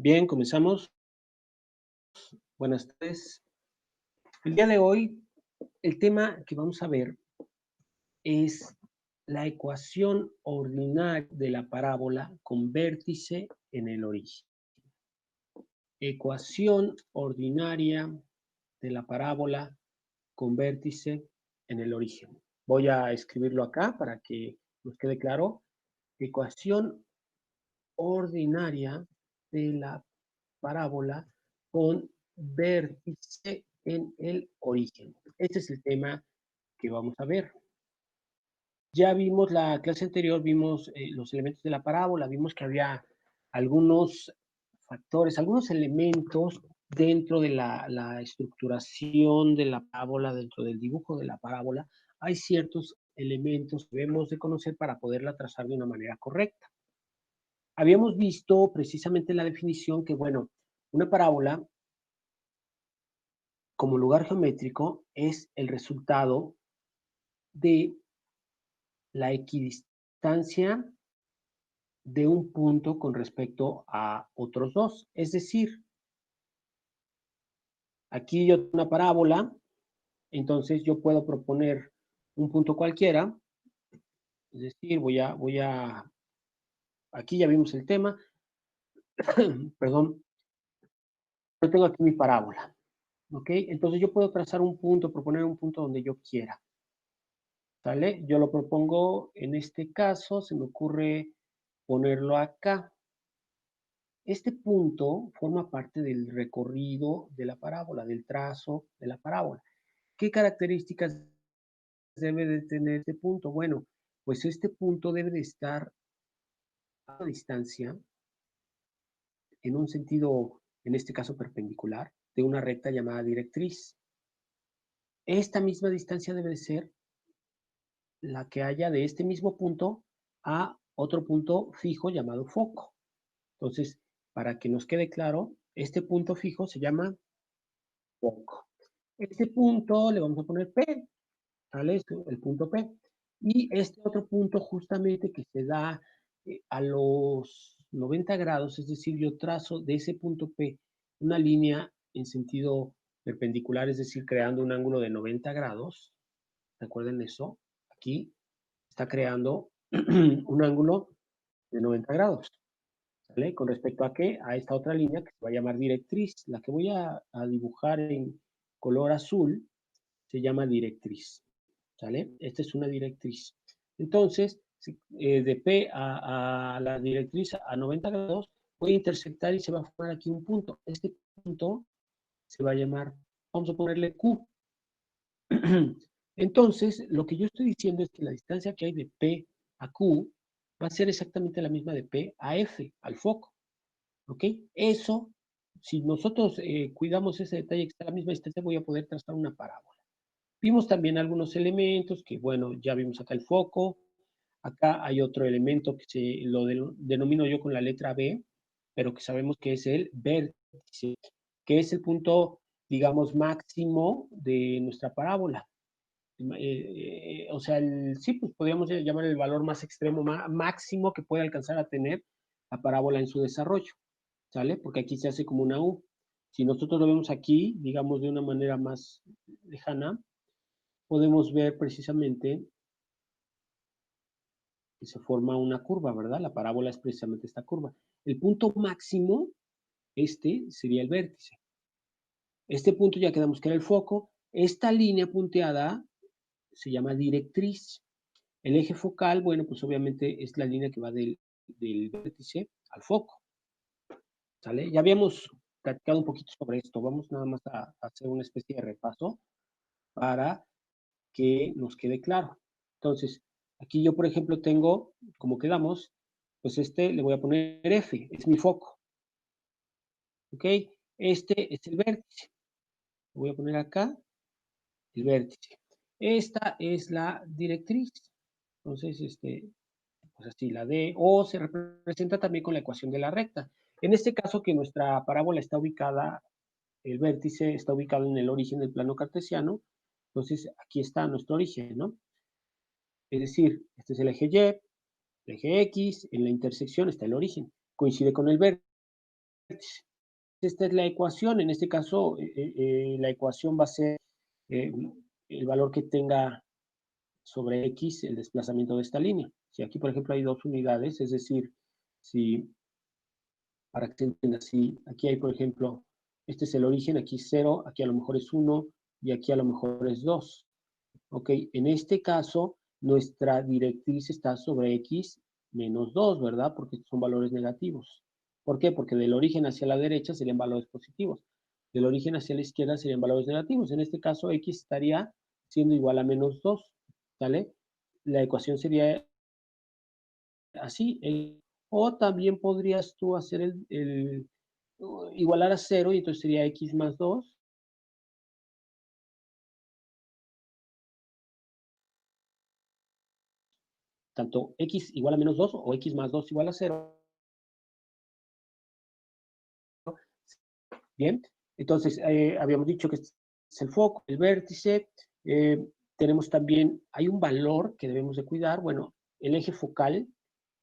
Bien, comenzamos. Buenas tardes. El día de hoy, el tema que vamos a ver es la ecuación ordinaria de la parábola con vértice en el origen. Ecuación ordinaria de la parábola con vértice en el origen. Voy a escribirlo acá para que nos quede claro. Ecuación ordinaria de la parábola con vértice en el origen. Este es el tema que vamos a ver. Ya vimos la clase anterior, vimos los elementos de la parábola, vimos que había algunos factores, algunos elementos dentro de la estructuración de la parábola, dentro del dibujo de la parábola. Hay ciertos elementos que debemos de conocer para poderla trazar de una manera correcta. Habíamos visto precisamente la definición que, bueno, una parábola como lugar geométrico es el resultado de la equidistancia de un punto con respecto a otros dos. Es decir, aquí yo tengo una parábola, entonces yo puedo proponer un punto cualquiera, es decir, aquí ya vimos el tema, perdón, yo tengo aquí mi parábola, ¿ok? Entonces yo puedo trazar un punto, proponer un punto donde yo quiera, ¿sale? Yo lo propongo, en este caso, se me ocurre ponerlo acá. Este punto forma parte del recorrido de la parábola, del trazo de la parábola. ¿Qué características debe de tener este punto? Bueno, pues este punto debe de estar a una distancia, en un sentido, en este caso perpendicular, de una recta llamada directriz. Esta misma distancia debe de ser la que haya de este mismo punto a otro punto fijo llamado foco. Entonces, para que nos quede claro, este punto fijo se llama foco. Este punto le vamos a poner P, ¿sale? El punto P. Y este otro punto justamente que se da a los 90 grados, es decir, yo trazo de ese punto P una línea en sentido perpendicular, es decir, creando un ángulo de 90 grados. Recuerden eso. Aquí está creando un ángulo de 90 grados. ¿Sale? Con respecto a qué? A esta otra línea que se va a llamar directriz. La que voy a dibujar en color azul se llama directriz. ¿Sale? Esta es una directriz. Entonces, de P a la directriz a 90 grados, voy a intersectar y se va a formar aquí un punto. Este punto se va a llamar, vamos a ponerle Q. Entonces, lo que yo estoy diciendo es que la distancia que hay de P a Q va a ser exactamente la misma de P a F, al foco. ¿Ok? Eso, si nosotros cuidamos ese detalle que está a la misma distancia, voy a poder trazar una parábola. Vimos también algunos elementos que, bueno, ya vimos acá el foco. Acá hay otro elemento que lo denomino yo con la letra B, pero que sabemos que es el vértice, que es el punto, digamos, máximo de nuestra parábola. O sea, sí, pues podríamos llamar el valor más extremo, máximo que puede alcanzar a tener la parábola en su desarrollo, ¿sale? Porque aquí se hace como una U. Si nosotros lo vemos aquí, digamos, de una manera más lejana, podemos ver precisamente que se forma una curva, ¿verdad? La parábola es precisamente esta curva. El punto máximo, este sería el vértice. Este punto ya quedamos que era el foco. Esta línea punteada se llama directriz. El eje focal, bueno, pues obviamente es la línea que va del vértice al foco, ¿sale? Ya habíamos platicado un poquito sobre esto. Vamos nada más a hacer una especie de repaso para que nos quede claro. Entonces, aquí yo, por ejemplo, tengo, como quedamos, pues le voy a poner F, es mi foco, ¿ok? Este es el vértice. Lo voy a poner acá, el vértice. Esta es la directriz. Entonces, pues así, la D, o se representa también con la ecuación de la recta. En este caso, que nuestra parábola está ubicada, el vértice está ubicado en el origen del plano cartesiano, entonces aquí está nuestro origen, ¿no? Es decir, este es el eje Y, el eje X, en la intersección está el origen, coincide con el vértice. Esta es la ecuación. En este caso, la ecuación va a ser eh, el valor que tenga sobre X el desplazamiento de esta línea. Si aquí, por ejemplo, hay 2 unidades, es decir, si, para que se entienda, si aquí hay, por ejemplo, este es el origen, aquí es 0, aquí a lo mejor es 1 y aquí a lo mejor es 2. Ok, en este caso, nuestra directriz está sobre X menos 2, ¿verdad? Porque son valores negativos. ¿Por qué? Porque del origen hacia la derecha serían valores positivos. Del origen hacia la izquierda serían valores negativos. En este caso, X estaría siendo igual a menos 2, ¿sale? La ecuación sería así. O también podrías tú hacer igualar a 0 y entonces sería X más 2. Tanto X igual a menos 2 o X más 2 igual a 0. Bien, entonces habíamos dicho que es el foco, el vértice. Tenemos también, hay un valor que debemos de cuidar. Bueno, el eje focal,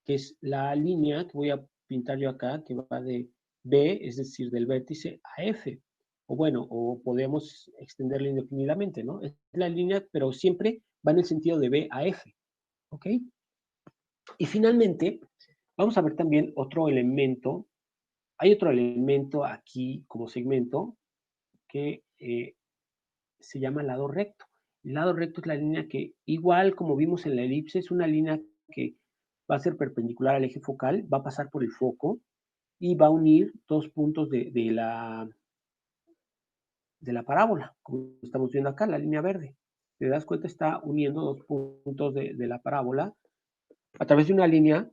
que es la línea que voy a pintar yo acá, que va de B, es decir, del vértice a F. O bueno, o podemos extenderla indefinidamente, ¿no? Es la línea, pero siempre va en el sentido de B a F. ¿Ok? Y finalmente, vamos a ver también otro elemento. Hay otro elemento aquí como segmento que se llama lado recto. El lado recto es la línea que, igual como vimos en la elipse, es una línea que va a ser perpendicular al eje focal, va a pasar por el foco y va a unir 2 puntos de la parábola, como estamos viendo acá, la línea verde. ¿Te das cuenta? Está uniendo 2 puntos de la parábola a través de una línea,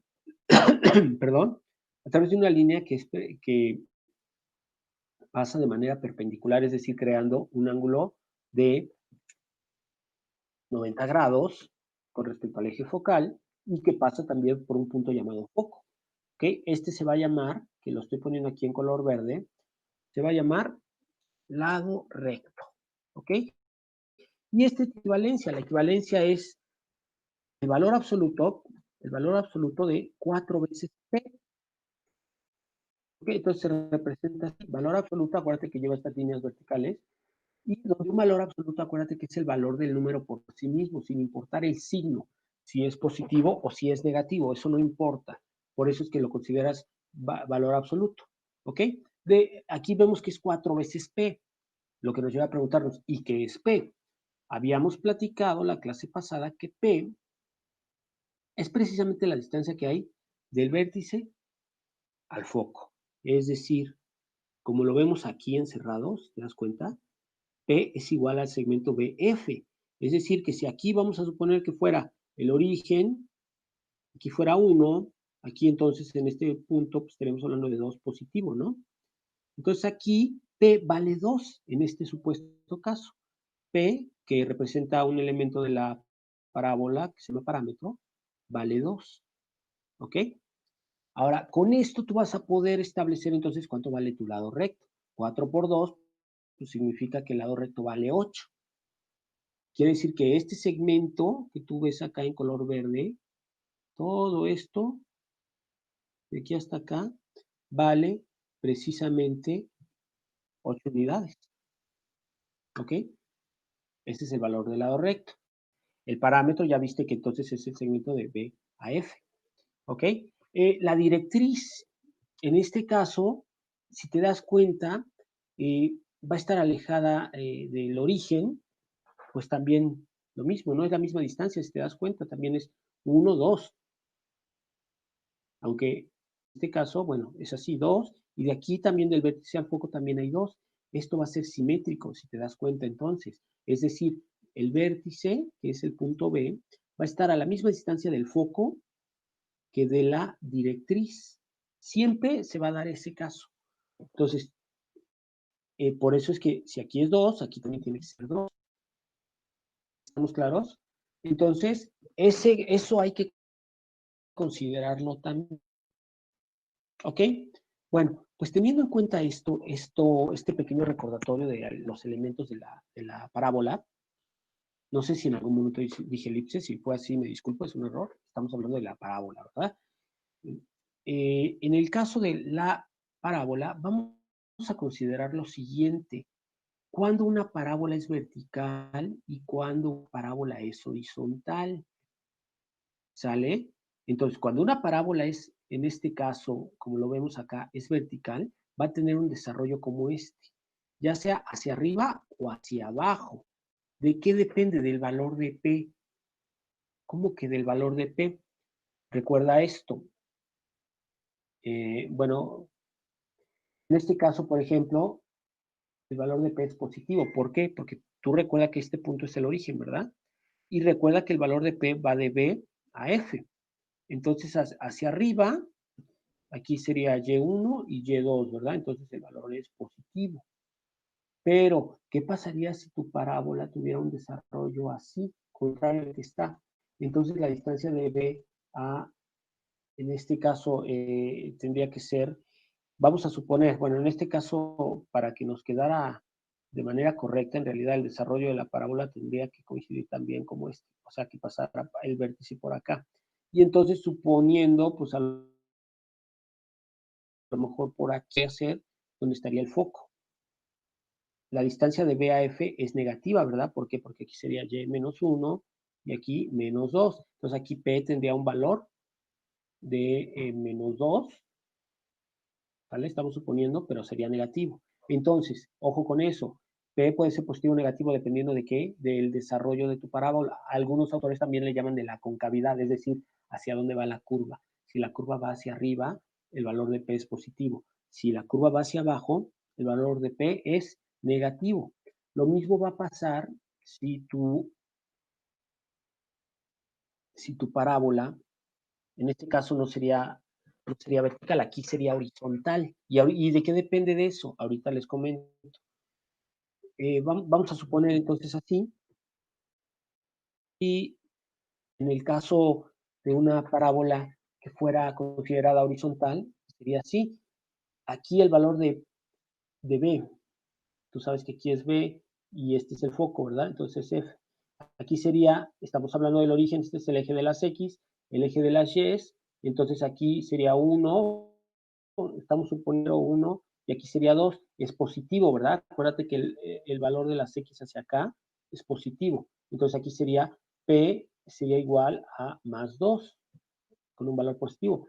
perdón, a través de una línea que pasa de manera perpendicular, es decir, creando un ángulo de 90 grados con respecto al eje focal y que pasa también por un punto llamado foco. ¿Okay? Este se va a llamar, que lo estoy poniendo aquí en color verde, se va a llamar lado recto. ¿Ok? Y esta equivalencia, la equivalencia es el valor absoluto de 4 veces P. ¿Ok? Entonces se representa así, valor absoluto, acuérdate que lleva estas líneas verticales, y donde un valor absoluto, acuérdate que es el valor del número por sí mismo, sin importar el signo, si es positivo o si es negativo, eso no importa. Por eso es que lo consideras valor absoluto. ¿Ok? Aquí vemos que es 4 veces P, lo que nos lleva a preguntarnos, ¿y qué es P? Habíamos platicado la clase pasada que P es precisamente la distancia que hay del vértice al foco. Es decir, como lo vemos aquí encerrados, ¿te das cuenta? P es igual al segmento BF. Es decir, que si aquí vamos a suponer que fuera el origen, aquí fuera 1, aquí entonces en este punto pues estaremos hablando de 2 positivo, ¿no? Entonces aquí P vale 2 en este supuesto caso. P, que representa un elemento de la parábola, que se llama parámetro, vale 2. ¿Ok? Ahora, con esto tú vas a poder establecer entonces cuánto vale tu lado recto. 4 por 2 pues significa que el lado recto vale 8. Quiere decir que este segmento que tú ves acá en color verde, todo esto, de aquí hasta acá, vale precisamente 8 unidades. ¿Ok? Ese es el valor del lado recto. El parámetro ya viste que entonces es el segmento de B a F. ¿Ok? La directriz, en este caso, si te das cuenta, va a estar alejada del origen, pues también lo mismo, no es la misma distancia, si te das cuenta, también es 1, 2. Aunque en este caso, bueno, es así, 2, y de aquí también del vértice al foco también hay 2. Esto va a ser simétrico, si te das cuenta entonces. Es decir, el vértice, que es el punto B, va a estar a la misma distancia del foco que de la directriz. Siempre se va a dar ese caso. Entonces, por eso es que si aquí es 2, aquí también tiene que ser 2. ¿Estamos claros? Entonces, eso hay que considerarlo también. ¿Ok? Bueno, pues teniendo en cuenta este pequeño recordatorio de los elementos de la parábola, no sé si en algún momento dije elipse, si fue así, me disculpo, es un error. Estamos hablando de la parábola, ¿verdad? En el caso de la parábola, vamos a considerar lo siguiente. ¿Cuándo una parábola es vertical y cuándo una parábola es horizontal? ¿Sale? Entonces, cuando una parábola es, en este caso, como lo vemos acá, es vertical, va a tener un desarrollo como este, ya sea hacia arriba o hacia abajo. ¿De qué depende? Del valor de P. ¿Cómo que del valor de P? Recuerda esto. Bueno, en este caso, por ejemplo, el valor de P es positivo. ¿Por qué? Porque tú recuerda que este punto es el origen, ¿verdad? Y recuerda que el valor de P va de B a F. Entonces, hacia arriba, aquí sería Y1 y Y2, ¿verdad? Entonces el valor es positivo. Pero, ¿qué pasaría si tu parábola tuviera un desarrollo así, contrario al que está? Entonces la distancia de B a, en este caso, tendría que ser, vamos a suponer, bueno, en este caso, para que nos quedara de manera correcta, en realidad el desarrollo de la parábola tendría que coincidir también como este, o sea, que pasara el vértice por acá. Y entonces, suponiendo, pues a lo mejor por aquí hacer, donde estaría el foco. La distancia de B a F es negativa, ¿verdad? ¿Por qué? Porque aquí sería Y menos 1 y aquí menos 2. Entonces aquí P tendría un valor de menos 2, ¿vale? Estamos suponiendo, pero sería negativo. Entonces, ojo con eso. P puede ser positivo o negativo dependiendo de qué, del desarrollo de tu parábola. Algunos autores también le llaman de la concavidad, es decir, hacia dónde va la curva. Si la curva va hacia arriba, el valor de P es positivo. Si la curva va hacia abajo, el valor de P es negativo. Lo mismo va a pasar si tu parábola, en este caso no sería vertical, aquí sería horizontal. ¿Y de qué depende de eso? Ahorita les comento. Vamos a suponer entonces así, y en el caso de una parábola que fuera considerada horizontal, sería así. Aquí el valor de B, tú sabes que aquí es B y este es el foco, ¿verdad? Entonces F. Aquí sería, estamos hablando del origen, este es el eje de las X, el eje de las Y, entonces aquí sería 1, estamos suponiendo 1, y aquí sería 2, es positivo, ¿verdad? Acuérdate que el valor de las X hacia acá es positivo, entonces aquí sería P sería igual a más 2, con un valor positivo.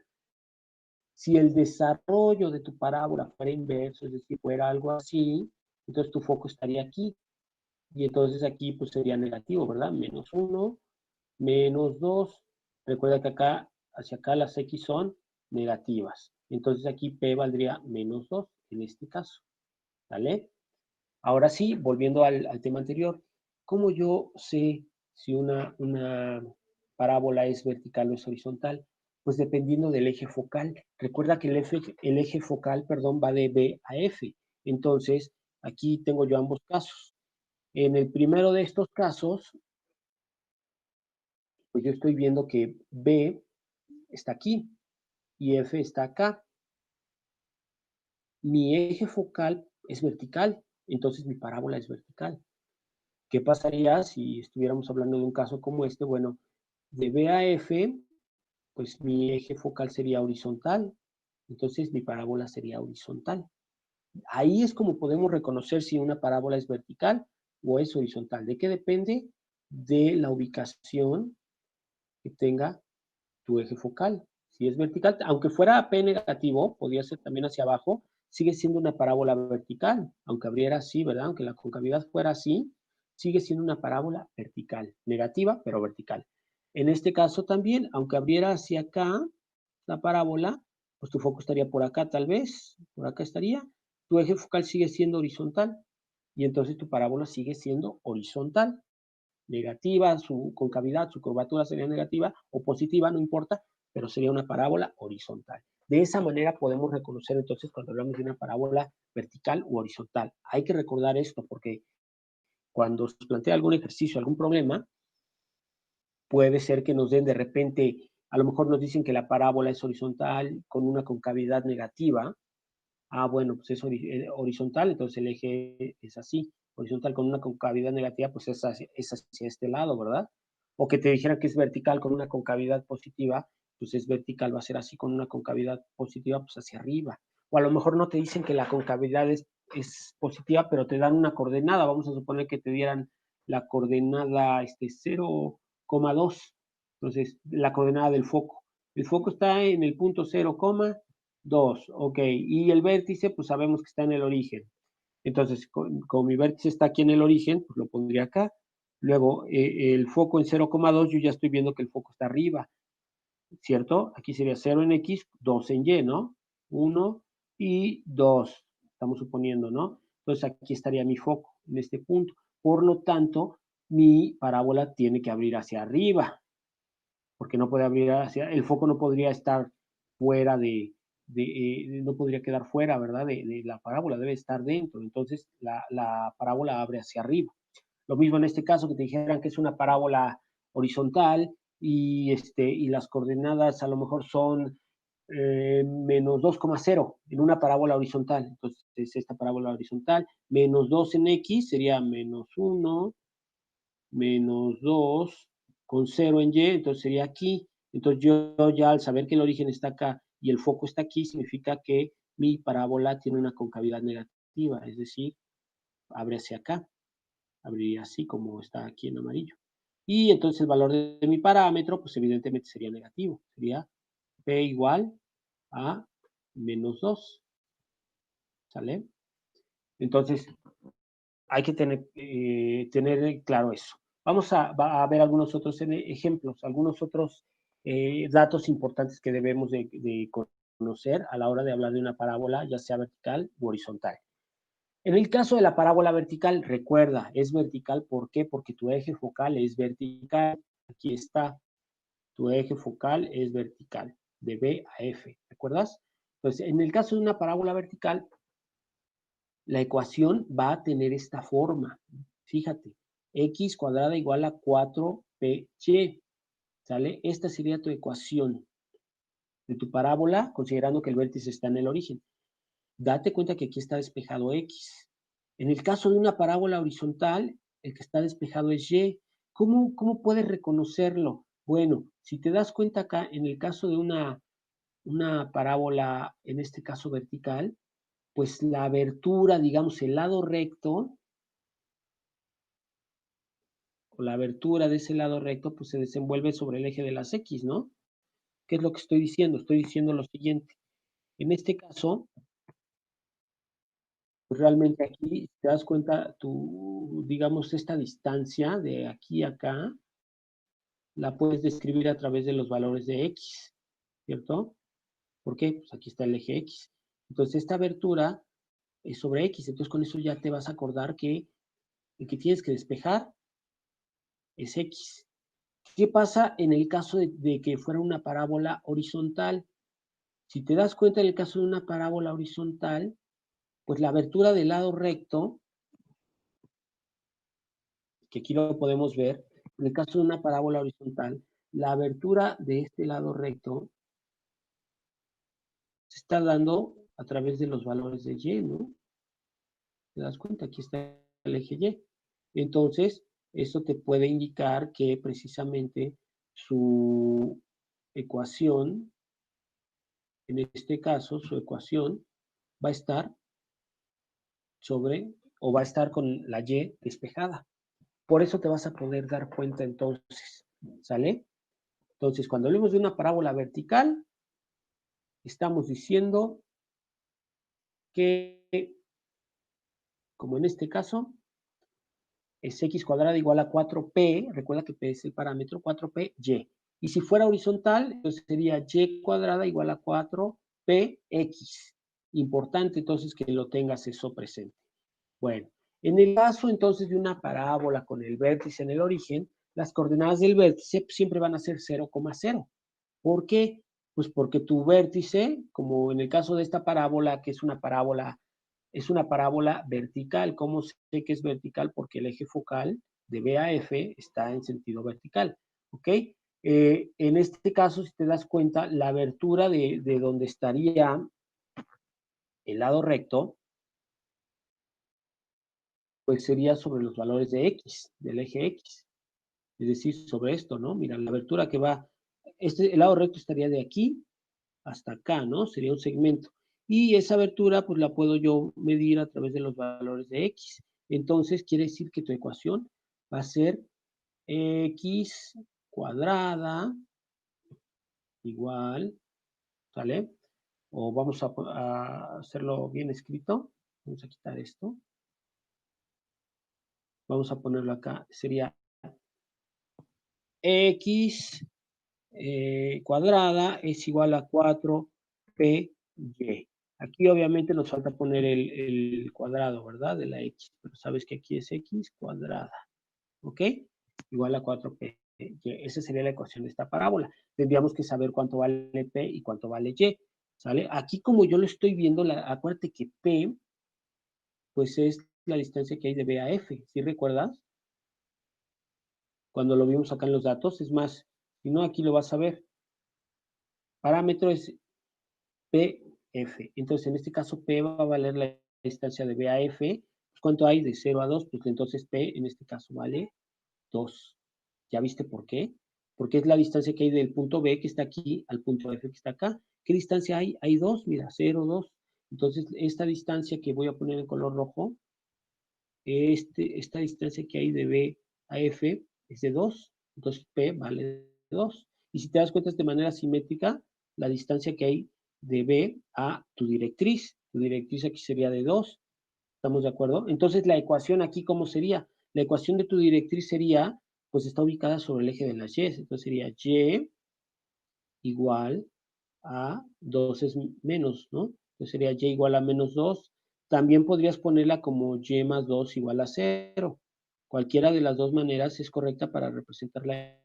Si el desarrollo de tu parábola fuera inverso, es decir, fuera algo así, entonces tu foco estaría aquí, y entonces aquí pues sería negativo, ¿verdad? Menos 1, menos 2. Recuerda que acá, hacia acá las X son negativas. Entonces aquí P valdría menos 2 en este caso. ¿Vale? Ahora sí, volviendo al tema anterior, ¿cómo yo sé si una parábola es vertical o es horizontal? Pues dependiendo del eje focal. Recuerda que el eje focal, perdón, va de B a F. Entonces, aquí tengo yo ambos casos. En el primero de estos casos, pues yo estoy viendo que B está aquí y F está acá. Mi eje focal es vertical, entonces mi parábola es vertical. ¿Qué pasaría si estuviéramos hablando de un caso como este? Bueno, de B a F, pues mi eje focal sería horizontal, entonces mi parábola sería horizontal. Ahí es como podemos reconocer si una parábola es vertical o es horizontal. ¿De qué depende? De la ubicación que tenga tu eje focal. Si es vertical, aunque fuera P negativo, podría ser también hacia abajo, sigue siendo una parábola vertical, aunque abriera así, ¿verdad? Aunque la concavidad fuera así, sigue siendo una parábola vertical, negativa, pero vertical. En este caso también, aunque abriera hacia acá la parábola, pues tu foco estaría por acá tal vez, por acá estaría, tu eje focal sigue siendo horizontal y entonces tu parábola sigue siendo horizontal negativa, su concavidad, su curvatura sería negativa o positiva, no importa, pero sería una parábola horizontal. De esa manera podemos reconocer entonces cuando hablamos de una parábola vertical u horizontal. Hay que recordar esto porque cuando se plantea algún ejercicio, algún problema, puede ser que nos den de repente, a lo mejor nos dicen que la parábola es horizontal con una concavidad negativa. Ah, bueno, pues es horizontal, entonces el eje es así. Horizontal con una concavidad negativa, pues es hacia este lado, ¿verdad? O que te dijeran que es vertical con una concavidad positiva, pues es vertical, va a ser así con una concavidad positiva, pues hacia arriba. o a lo mejor no te dicen que la concavidad es positiva, pero te dan una coordenada. Vamos a suponer que te dieran la coordenada 0,2. Entonces, la coordenada del foco. El foco está en el punto 0,2, ok. Y el vértice, pues sabemos que está en el origen. Entonces, como mi vértice está aquí en el origen, pues lo pondría acá. Luego, el foco en 0,2, yo ya estoy viendo que el foco está arriba, ¿cierto? Aquí sería 0 en X, 2 en Y, ¿no? 1 y 2, estamos suponiendo, ¿no? Entonces, aquí estaría mi foco, en este punto. Por lo tanto, mi parábola tiene que abrir hacia arriba, porque no puede abrir el foco no podría estar fuera no podría quedar fuera, ¿verdad? De la parábola, debe estar dentro. Entonces, la parábola abre hacia arriba. Lo mismo en este caso que te dijeran que es una parábola horizontal y las coordenadas a lo mejor son menos 2,0 en una parábola horizontal. Entonces, es esta parábola horizontal. Menos 2 en X sería menos 1, menos 2 con 0 en Y, entonces sería aquí. Entonces yo ya al saber que el origen está acá y el foco está aquí, significa que mi parábola tiene una concavidad negativa, es decir, abre hacia acá, abriría así como está aquí en amarillo. Y entonces el valor de mi parámetro, pues evidentemente sería negativo, sería P igual a menos 2, ¿sale? Entonces, hay que tener claro eso. Vamos a ver algunos otros ejemplos, algunos otros datos importantes que debemos de conocer a la hora de hablar de una parábola, ya sea vertical u horizontal. En el caso de la parábola vertical, recuerda, es vertical, ¿por qué? Porque tu eje focal es vertical. Aquí está, tu eje focal es vertical, de B a F, ¿recuerdas? Entonces, en el caso de una parábola vertical, la ecuación va a tener esta forma. Fíjate, x cuadrada igual a 4py, ¿sale? Esta sería tu ecuación de tu parábola, considerando que el vértice está en el origen. Date cuenta que aquí está despejado x. En el caso de una parábola horizontal, el que está despejado es y. ¿Cómo puedes reconocerlo? Bueno, si te das cuenta acá, en el caso de una parábola, en este caso vertical, pues la abertura, digamos, el lado recto, o la abertura de ese lado recto, pues se desenvuelve sobre el eje de las X, ¿no? ¿Qué es lo que estoy diciendo? Estoy diciendo lo siguiente. En este caso, pues realmente aquí, si te das cuenta, digamos, esta distancia de aquí a acá, la puedes describir a través de los valores de X, ¿cierto? ¿Por qué? Pues aquí está el eje X. Entonces, esta abertura es sobre X. Entonces, con eso ya te vas a acordar que el que tienes que despejar es X. ¿Qué pasa en el caso de que fuera una parábola horizontal? Si te das cuenta, en el caso de una parábola horizontal, pues la abertura del lado recto, que aquí lo podemos ver, en el caso de una parábola horizontal, la abertura de este lado recto se está dando a través de los valores de Y, ¿no? ¿Te das cuenta? Aquí está el eje Y. Entonces, eso te puede indicar que precisamente su ecuación, en este caso, su ecuación va a estar sobre, o va a estar con la Y despejada. Por eso te vas a poder dar cuenta entonces, ¿sale? Entonces, cuando hablemos de una parábola vertical, estamos diciendo que, como en este caso, es x cuadrada igual a 4p, recuerda que p es el parámetro, 4p, y. Y si fuera horizontal, entonces sería y cuadrada igual a 4px. Importante entonces que lo tengas eso presente. Bueno, en el caso entonces de una parábola con el vértice en el origen, las coordenadas del vértice siempre van a ser 0,0. ¿Por qué? Pues porque tu vértice, como en el caso de esta parábola, que es una parábola vertical. ¿Cómo sé que es vertical? Porque el eje focal de B a F está en sentido vertical. ¿Ok? En este caso, si te das cuenta, la abertura de donde estaría el lado recto, pues sería sobre los valores de X, del eje X. Es decir, sobre esto, ¿no? Mira, la abertura que va, el lado recto estaría de aquí hasta acá, ¿no? Sería un segmento. y esa abertura pues la puedo yo medir a través de los valores de x. Entonces quiere decir que tu ecuación va a ser x cuadrada igual, ¿sale? O vamos a hacerlo bien escrito. Vamos a quitar esto. Vamos a ponerlo acá. Sería x cuadrada es igual a 4py. Aquí obviamente nos falta poner el cuadrado, ¿verdad? De la x, pero sabes que aquí es x cuadrada, ¿ok? Igual a 4py. Esa sería la ecuación de esta parábola. Tendríamos que saber cuánto vale p y cuánto vale y, ¿sale? Aquí como yo lo estoy viendo, acuérdate que p, pues es la distancia que hay de b a f, ¿sí recuerdas? Cuando lo vimos acá en los datos, es más, si no, aquí lo vas a ver. Parámetro es PF. Entonces, en este caso, P va a valer la distancia de B a F. ¿Cuánto hay? De 0 a 2. Pues entonces P en este caso vale 2. ¿Ya viste por qué? Porque es la distancia que hay del punto B que está aquí al punto F que está acá. ¿Qué distancia hay? Hay 2, mira, 0, 2. Entonces, esta distancia que voy a poner en color rojo, esta distancia que hay de B a F es de 2. Entonces, P vale 2. Y si te das cuenta, es de manera simétrica la distancia que hay de B a tu directriz. Tu directriz aquí sería de 2. ¿Estamos de acuerdo? Entonces, la ecuación aquí, ¿cómo sería? La ecuación de tu directriz sería, pues está ubicada sobre el eje de las Y. Entonces sería Y igual a 2 es menos, ¿no? Entonces sería Y igual a menos 2. También podrías ponerla como Y más 2 igual a 0. Cualquiera de las dos maneras es correcta para representar la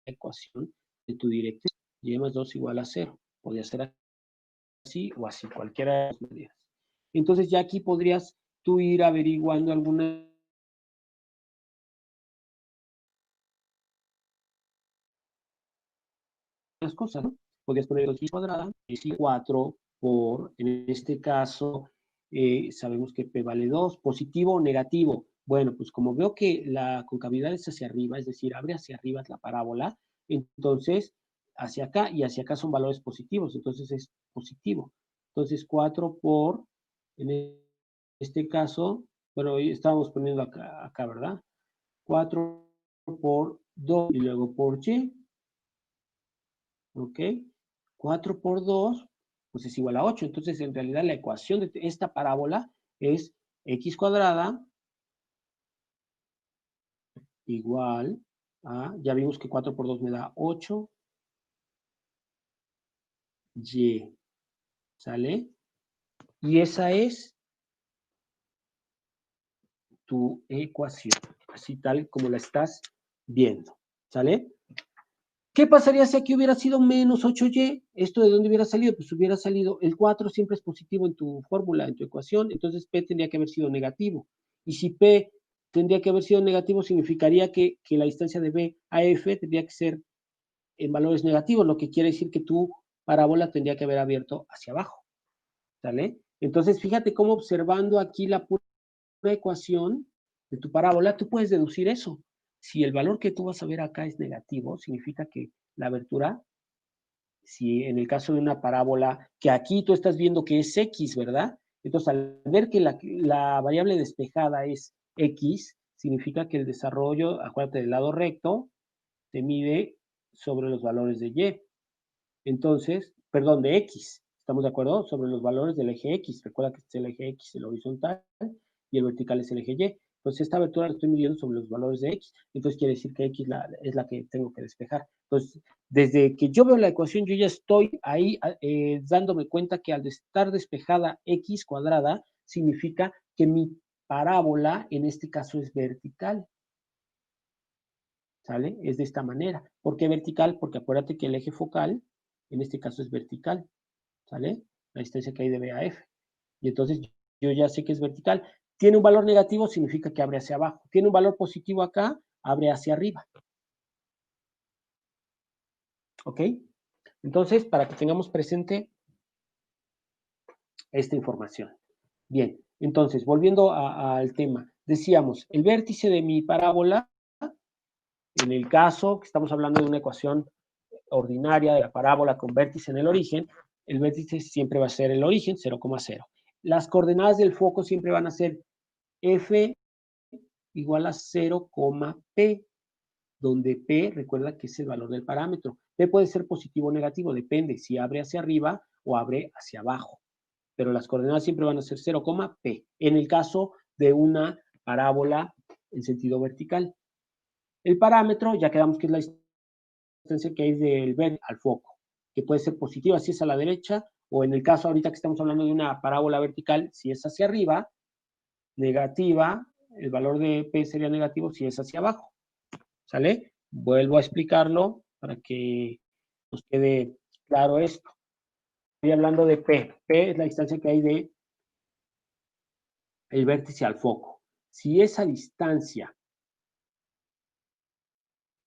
ecuación de tu directriz. Y más 2 igual a 0. Podría ser así o así, cualquiera de las maneras. Entonces ya aquí podrías tú ir averiguando algunas cosas, ¿no? Podrías poner x cuadrada, es 4 por, en este caso, sabemos que p vale 2, positivo o negativo. Bueno, pues como veo que la concavidad es hacia arriba, es decir, abre hacia arriba la parábola, entonces hacia acá y hacia acá son valores positivos, entonces es positivo. Entonces 4 por, en este caso, bueno, hoy estábamos poniendo acá, ¿verdad? 4 por 2 y luego por y, ¿ok? 4 por 2, pues es igual a 8. Entonces, en realidad, la ecuación de esta parábola es x cuadrada igual a, ya vimos que 4 por 2 me da 8, y, ¿sale? Y esa es tu ecuación, así tal como la estás viendo, ¿sale? ¿Qué pasaría si aquí hubiera sido menos 8y? ¿Esto de dónde hubiera salido? Pues hubiera salido, el 4 siempre es positivo en tu fórmula, en tu ecuación, entonces P tendría que haber sido negativo. Y si P tendría que haber sido negativo, significaría que la distancia de B a F tendría que ser en valores negativos, lo que quiere decir que tu parábola tendría que haber abierto hacia abajo, ¿sale? Entonces, fíjate cómo observando aquí la pura ecuación de tu parábola, tú puedes deducir eso. Si el valor que tú vas a ver acá es negativo, significa que la abertura, si en el caso de una parábola, que aquí tú estás viendo que es X, ¿verdad? Entonces, al ver que la variable despejada es X, significa que el desarrollo, acuérdate del lado recto, se mide sobre los valores de Y. Entonces, perdón, de X. ¿Estamos de acuerdo? Sobre los valores del eje X. Recuerda que es el eje X, el horizontal, y el vertical es el eje Y. Entonces, esta abertura la estoy midiendo sobre los valores de X. Entonces, quiere decir que X es la que tengo que despejar. Entonces, desde que yo veo la ecuación, yo ya estoy ahí dándome cuenta que al estar despejada X cuadrada, significa que mi parábola, en este caso, es vertical. ¿Sale? Es de esta manera. ¿Por qué vertical? Porque acuérdate que el eje focal, en este caso, es vertical. ¿Sale? La distancia que hay de B a F. Y entonces yo ya sé que es vertical. Tiene un valor negativo, significa que abre hacia abajo. Tiene un valor positivo acá, abre hacia arriba. ¿Ok? Entonces, para que tengamos presente esta información. Bien, entonces, volviendo al tema. Decíamos, el vértice de mi parábola, en el caso que estamos hablando de una ecuación ordinaria de la parábola con vértice en el origen, el vértice siempre va a ser el origen, 0,0. Las coordenadas del foco siempre van a ser F igual a 0, P, donde P, recuerda que es el valor del parámetro. P puede ser positivo o negativo, depende si abre hacia arriba o abre hacia abajo. Pero las coordenadas siempre van a ser 0, P, en el caso de una parábola en sentido vertical. El parámetro, ya quedamos que es la distancia que hay del vértice al foco, que puede ser positiva si es a la derecha, o en el caso ahorita que estamos hablando de una parábola vertical, si es hacia arriba, negativa, el valor de P sería negativo si es hacia abajo. ¿Sale? Vuelvo a explicarlo para que nos quede claro esto. Estoy hablando de P. P es la distancia que hay de el vértice al foco. Si esa distancia,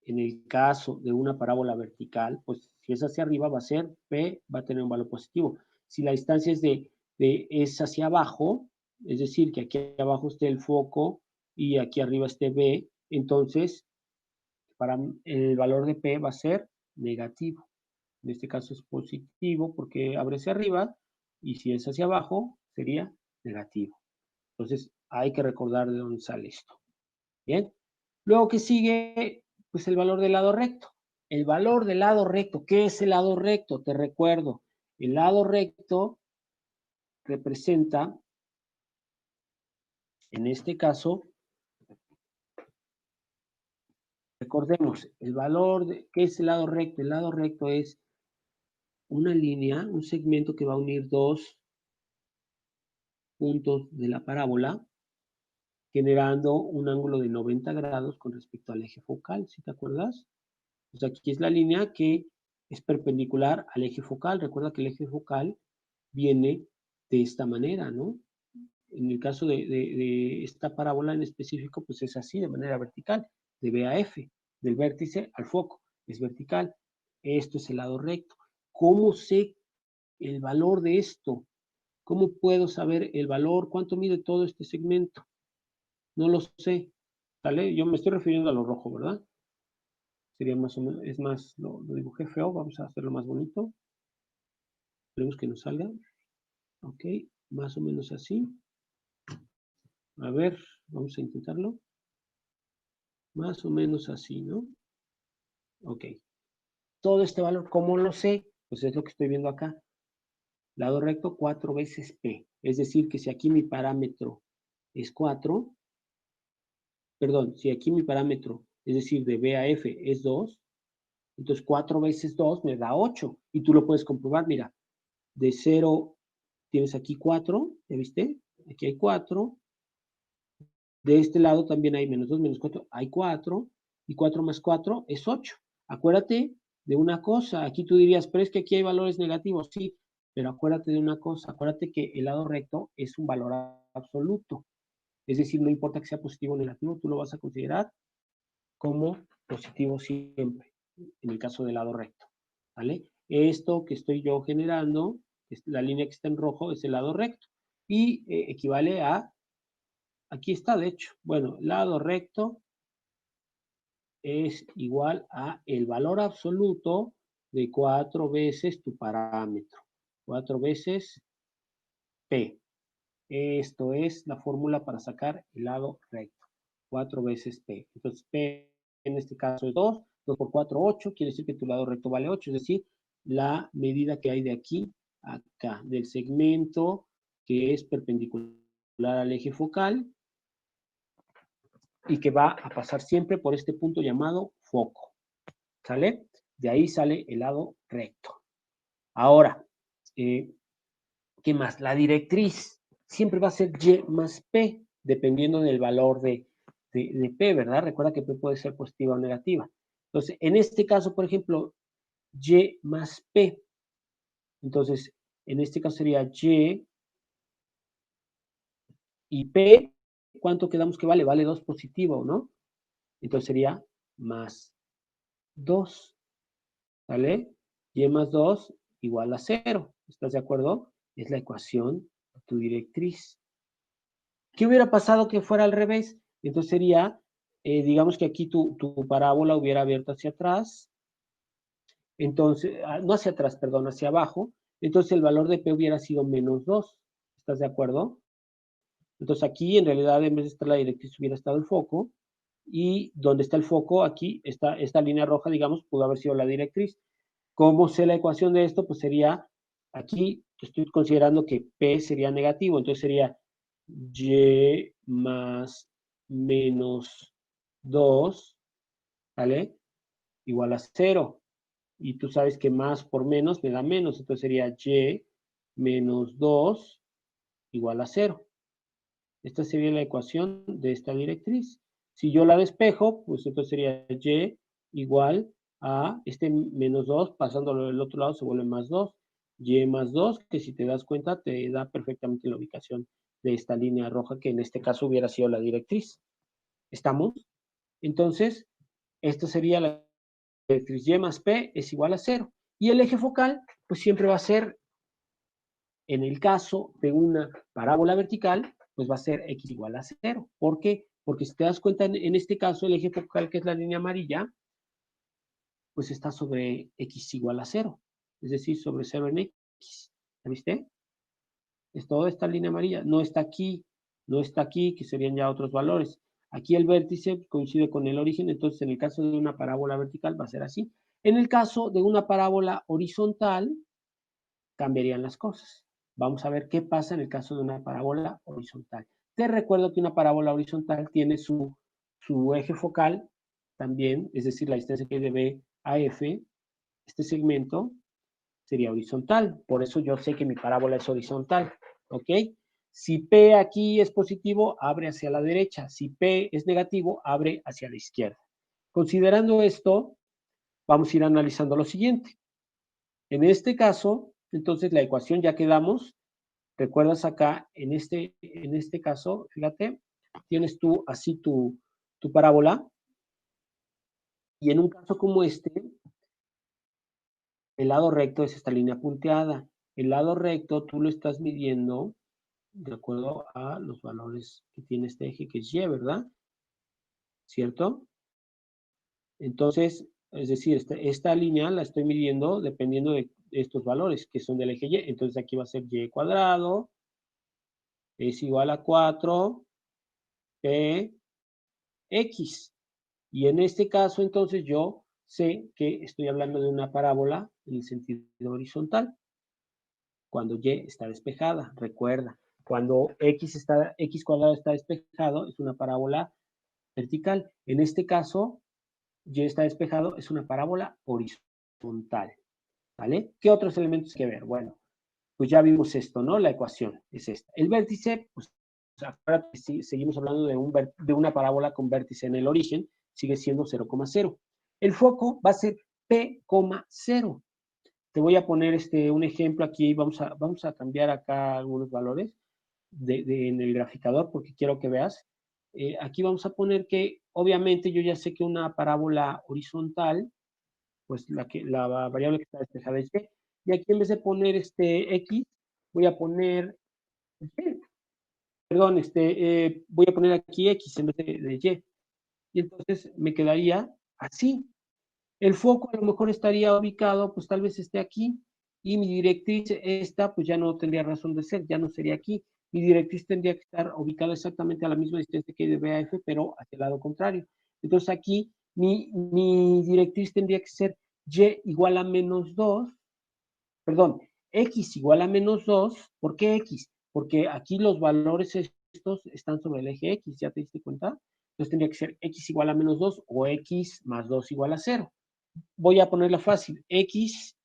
en el caso de una parábola vertical, pues si es hacia arriba va a ser P, va a tener un valor positivo. Si la distancia es hacia abajo, es decir, que aquí abajo esté el foco y aquí arriba esté B, entonces para el valor de P va a ser negativo. En este caso es positivo porque abre hacia arriba y si es hacia abajo sería negativo. Entonces hay que recordar de dónde sale esto. Bien. Luego que sigue, pues el valor del lado recto. El valor del lado recto. ¿Qué es el lado recto? Te recuerdo. El lado recto representa, en este caso, recordemos, el valor de, ¿qué es el lado recto? El lado recto es una línea, un segmento que va a unir dos puntos de la parábola, generando un ángulo de 90 grados con respecto al eje focal, ¿sí te acuerdas? Pues aquí es la línea que es perpendicular al eje focal. Recuerda que el eje focal viene de esta manera, ¿no? En el caso de esta parábola en específico, pues es así, de manera vertical, de B a F, del vértice al foco, es vertical. Esto es el lado recto. ¿Cómo sé el valor de esto? ¿Cómo puedo saber el valor? ¿Cuánto mide todo este segmento? No lo sé. ¿Sale? Yo me estoy refiriendo a lo rojo, ¿verdad? Sería más o menos, es más, lo dibujé feo, vamos a hacerlo más bonito. Esperemos que nos salga. Ok, más o menos así. A ver, vamos a intentarlo. Más o menos así, ¿no? Ok. Todo este valor, ¿cómo lo sé? Pues es lo que estoy viendo acá. Lado recto, 4 veces P. Es decir, que si aquí mi parámetro es 4, perdón, si aquí mi parámetro, es decir, de B a F es 2, entonces 4 veces 2 me da 8. Y tú lo puedes comprobar, mira, de 0 tienes aquí 4, ¿ya viste? Aquí hay 4. De este lado también hay menos 2, menos 4, hay 4. Y 4 más 4 es 8. Acuérdate de una cosa, aquí tú dirías, pero es que aquí hay valores negativos, sí, pero acuérdate de una cosa, acuérdate que el lado recto es un valor absoluto. Es decir, no importa que sea positivo o negativo, tú lo vas a considerar como positivo siempre, en el caso del lado recto, ¿vale? Esto que estoy yo generando, la línea que está en rojo, es el lado recto y equivale a, aquí está de hecho, bueno, lado recto es igual a el valor absoluto de 4 veces tu parámetro, 4 veces P. Esto es la fórmula para sacar el lado recto, 4 veces P. Entonces P en este caso es 2, 2 por 4, 8, quiere decir que tu lado recto vale 8, es decir, la medida que hay de aquí a acá, del segmento que es perpendicular al eje focal y que va a pasar siempre por este punto llamado foco, ¿sale? De ahí sale el lado recto. Ahora, ¿qué más? La directriz siempre va a ser Y más P, dependiendo del valor de P, ¿verdad? Recuerda que P puede ser positiva o negativa. Entonces, en este caso, por ejemplo, Y más P. Entonces, en este caso sería Y y P, ¿cuánto quedamos que vale? Vale 2 positivo, ¿no? Entonces sería más 2, ¿vale? Y más 2 igual a 0. ¿Estás de acuerdo? Es la ecuación de tu directriz. ¿Qué hubiera pasado que fuera al revés? Entonces sería, digamos que aquí tu parábola hubiera abierto hacia atrás, entonces, no hacia atrás, perdón, hacia abajo, entonces el valor de P hubiera sido menos 2. ¿Estás de acuerdo? Entonces aquí en realidad en vez de estar la directriz hubiera estado el foco, y donde está el foco, aquí, esta línea roja, digamos, pudo haber sido la directriz. ¿Cómo sé la ecuación de esto? Pues sería, aquí estoy considerando que P sería negativo, entonces sería Y más menos 2, ¿vale? Igual a 0. Y tú sabes que más por menos me da menos, entonces sería Y menos 2 igual a 0. Esta sería la ecuación de esta directriz. Si yo la despejo, pues entonces sería Y igual a este menos 2, pasándolo del otro lado se vuelve más 2. Y más 2, que si te das cuenta, te da perfectamente la ubicación de esta línea roja, que en este caso hubiera sido la directriz. ¿Estamos? Entonces, esta sería la directriz. Y más P es igual a 0. Y el eje focal, pues siempre va a ser, en el caso de una parábola vertical, pues va a ser x igual a 0. ¿Por qué? Porque si te das cuenta, en este caso, el eje focal, que es la línea amarilla, pues está sobre x igual a 0. Es decir, sobre 0 en x. ¿Ya viste? Es toda esta línea amarilla. No está aquí, no está aquí, que serían ya otros valores. Aquí el vértice coincide con el origen, entonces en el caso de una parábola vertical va a ser así. En el caso de una parábola horizontal, cambiarían las cosas. Vamos a ver qué pasa en el caso de una parábola horizontal. Te recuerdo que una parábola horizontal tiene su eje focal también, es decir, la distancia que de B a F, este segmento sería horizontal. Por eso yo sé que mi parábola es horizontal, ¿ok? Si P aquí es positivo, abre hacia la derecha. Si P es negativo, abre hacia la izquierda. Considerando esto, vamos a ir analizando lo siguiente. En este caso, entonces la ecuación ya quedamos. Recuerdas acá, en este caso, fíjate, tienes tú así tu parábola, y en un caso como este, el lado recto es esta línea punteada. El lado recto tú lo estás midiendo de acuerdo a los valores que tiene este eje, que es Y, ¿verdad? ¿Cierto? Entonces, es decir, esta línea la estoy midiendo dependiendo de estos valores, que son del eje Y. Entonces aquí va a ser Y cuadrado, es igual a 4, P, X. Y en este caso, entonces, yo sé que estoy hablando de una parábola en el sentido horizontal, cuando Y está despejada. Recuerda, cuando X cuadrado está despejado, es una parábola vertical. En este caso, Y está despejado, es una parábola horizontal. ¿Vale? ¿Qué otros elementos hay que ver? Bueno, pues ya vimos esto, ¿no? La ecuación es esta. El vértice, pues, acuérdate, seguimos hablando de una parábola con vértice en el origen, sigue siendo 0,0. El foco va a ser P, 0. Te voy a poner un ejemplo aquí, vamos a cambiar acá algunos valores en el graficador porque quiero que veas. Aquí vamos a poner que, obviamente, yo ya sé que una parábola horizontal, pues la variable que está despejada es Y. Y aquí en vez de poner X, voy a poner, perdón, voy a poner aquí X en vez de Y. Y entonces me quedaría así. El foco a lo mejor estaría ubicado, pues tal vez esté aquí, y mi directriz esta, pues ya no tendría razón de ser, ya no sería aquí. Mi directriz tendría que estar ubicada exactamente a la misma distancia que de B a F, pero hacia el lado contrario. Entonces aquí mi directriz tendría que ser Y igual a menos 2, perdón, X igual a menos 2. ¿Por qué X? Porque aquí los valores estos están sobre el eje X, ¿ya te diste cuenta? Entonces tendría que ser X igual a menos 2 o X más 2 igual a 0. Voy a ponerla fácil, X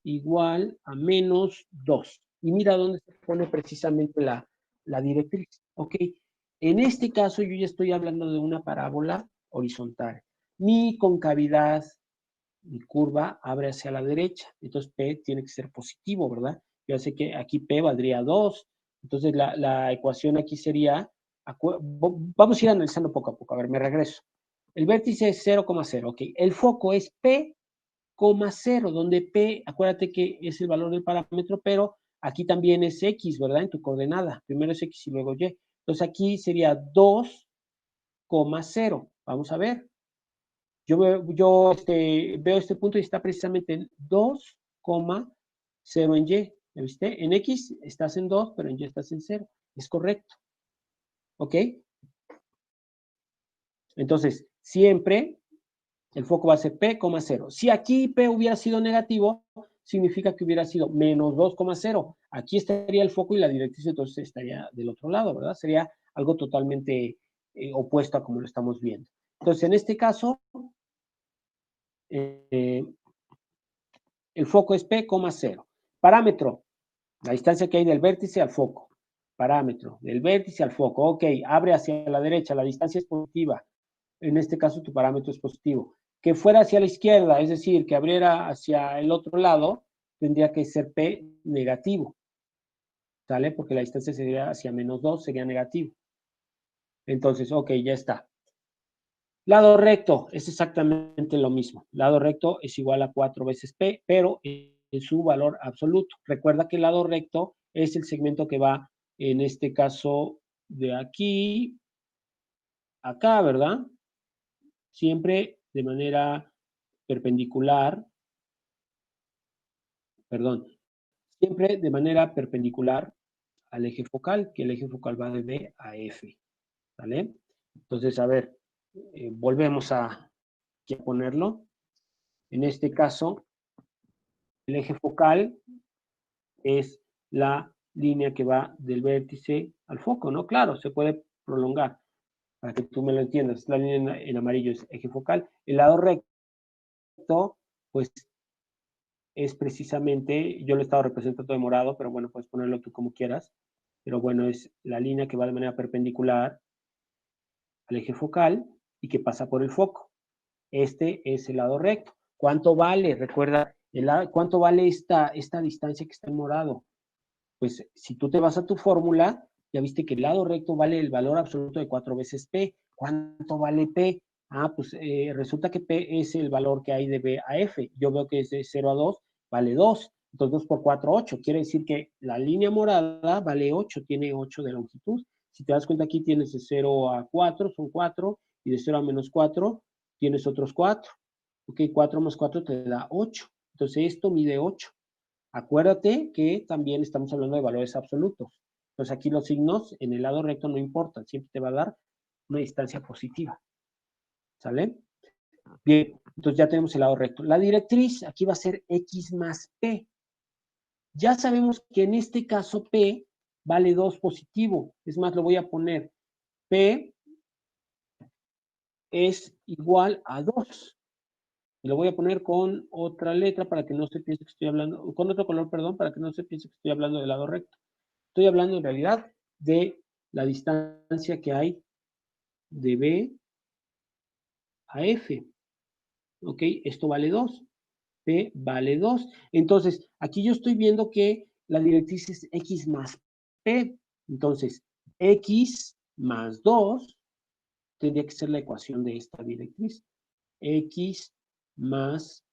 igual a menos 2. Y mira dónde se pone precisamente la directriz. Ok, en este caso yo ya estoy hablando de una parábola horizontal. Mi concavidad, mi curva abre hacia la derecha. Entonces P tiene que ser positivo, ¿verdad? Yo sé que aquí P valdría 2. Entonces la ecuación aquí sería, vamos a ir analizando poco a poco. A ver, me regreso. El vértice es 0,0, ok. El foco es P, 0, donde P, acuérdate que es el valor del parámetro, pero aquí también es X, ¿verdad? En tu coordenada. Primero es X y luego Y. Entonces aquí sería 2,0. Vamos a ver. Yo veo este punto y está precisamente en 2,0 en Y. ¿Ya viste? En X estás en 2, pero en Y estás en 0. Es correcto. ¿Ok? Entonces, siempre el foco va a ser P, 0. Si aquí P hubiera sido negativo, significa que hubiera sido menos 2,0. Aquí estaría el foco y la directriz entonces estaría del otro lado, ¿verdad? Sería algo totalmente opuesto a como lo estamos viendo. Entonces, en este caso, el foco es P, 0. Parámetro, la distancia que hay del vértice al foco. Parámetro, del vértice al foco. Ok, abre hacia la derecha, la distancia es positiva. En este caso, tu parámetro es positivo. Que fuera hacia la izquierda, es decir, que abriera hacia el otro lado, tendría que ser P negativo. ¿Sale? Porque la distancia sería hacia menos 2, sería negativo. Entonces, ok, ya está. Lado recto es exactamente lo mismo. Lado recto es igual a 4 veces P, pero en su valor absoluto. Recuerda que el lado recto es el segmento que va, en este caso, de aquí a acá, ¿verdad? Siempre de manera perpendicular, perdón, siempre de manera perpendicular al eje focal, que el eje focal va de B a F, ¿vale? Entonces, a ver, volvemos a ponerlo. En este caso, el eje focal es la línea que va del vértice al foco, ¿no? Claro, se puede prolongar, para que tú me lo entiendas. La línea en amarillo es eje focal. El lado recto, pues, es precisamente, yo lo he estado representando de morado, pero bueno, puedes ponerlo tú como quieras. Pero bueno, es la línea que va de manera perpendicular al eje focal y que pasa por el foco. Este es el lado recto. ¿Cuánto vale? Recuerda, ¿cuánto vale esta distancia que está en morado? Pues si tú te vas a tu fórmula, ya viste que el lado recto vale el valor absoluto de 4 veces P. ¿Cuánto vale P? Ah, pues resulta que P es el valor que hay de B a F. Yo veo que es de 0 a 2, vale 2. Entonces 2 por 4, 8. Quiere decir que la línea morada vale 8, tiene 8 de longitud. Si te das cuenta aquí tienes de 0 a 4, son 4, y de 0 a menos 4 tienes otros 4. Ok, 4 más 4 te da 8. Entonces esto mide 8. Acuérdate que también estamos hablando de valores absolutos. Entonces aquí los signos en el lado recto no importan, siempre te va a dar una distancia positiva. ¿Sale? Bien, entonces ya tenemos el lado recto. La directriz aquí va a ser X más P. Ya sabemos que en este caso P vale 2 positivo. Es más, lo voy a poner. P es igual a 2. Y lo voy a poner con otra letra para que no se piense que estoy hablando, con otro color, perdón, para que no se piense que estoy hablando del lado recto. Estoy hablando en realidad de la distancia que hay de B a F. ¿Ok? Esto vale 2. P vale 2. Entonces, aquí yo estoy viendo que la directriz es X más P. Entonces, X más 2 tendría que ser la ecuación de esta directriz. X más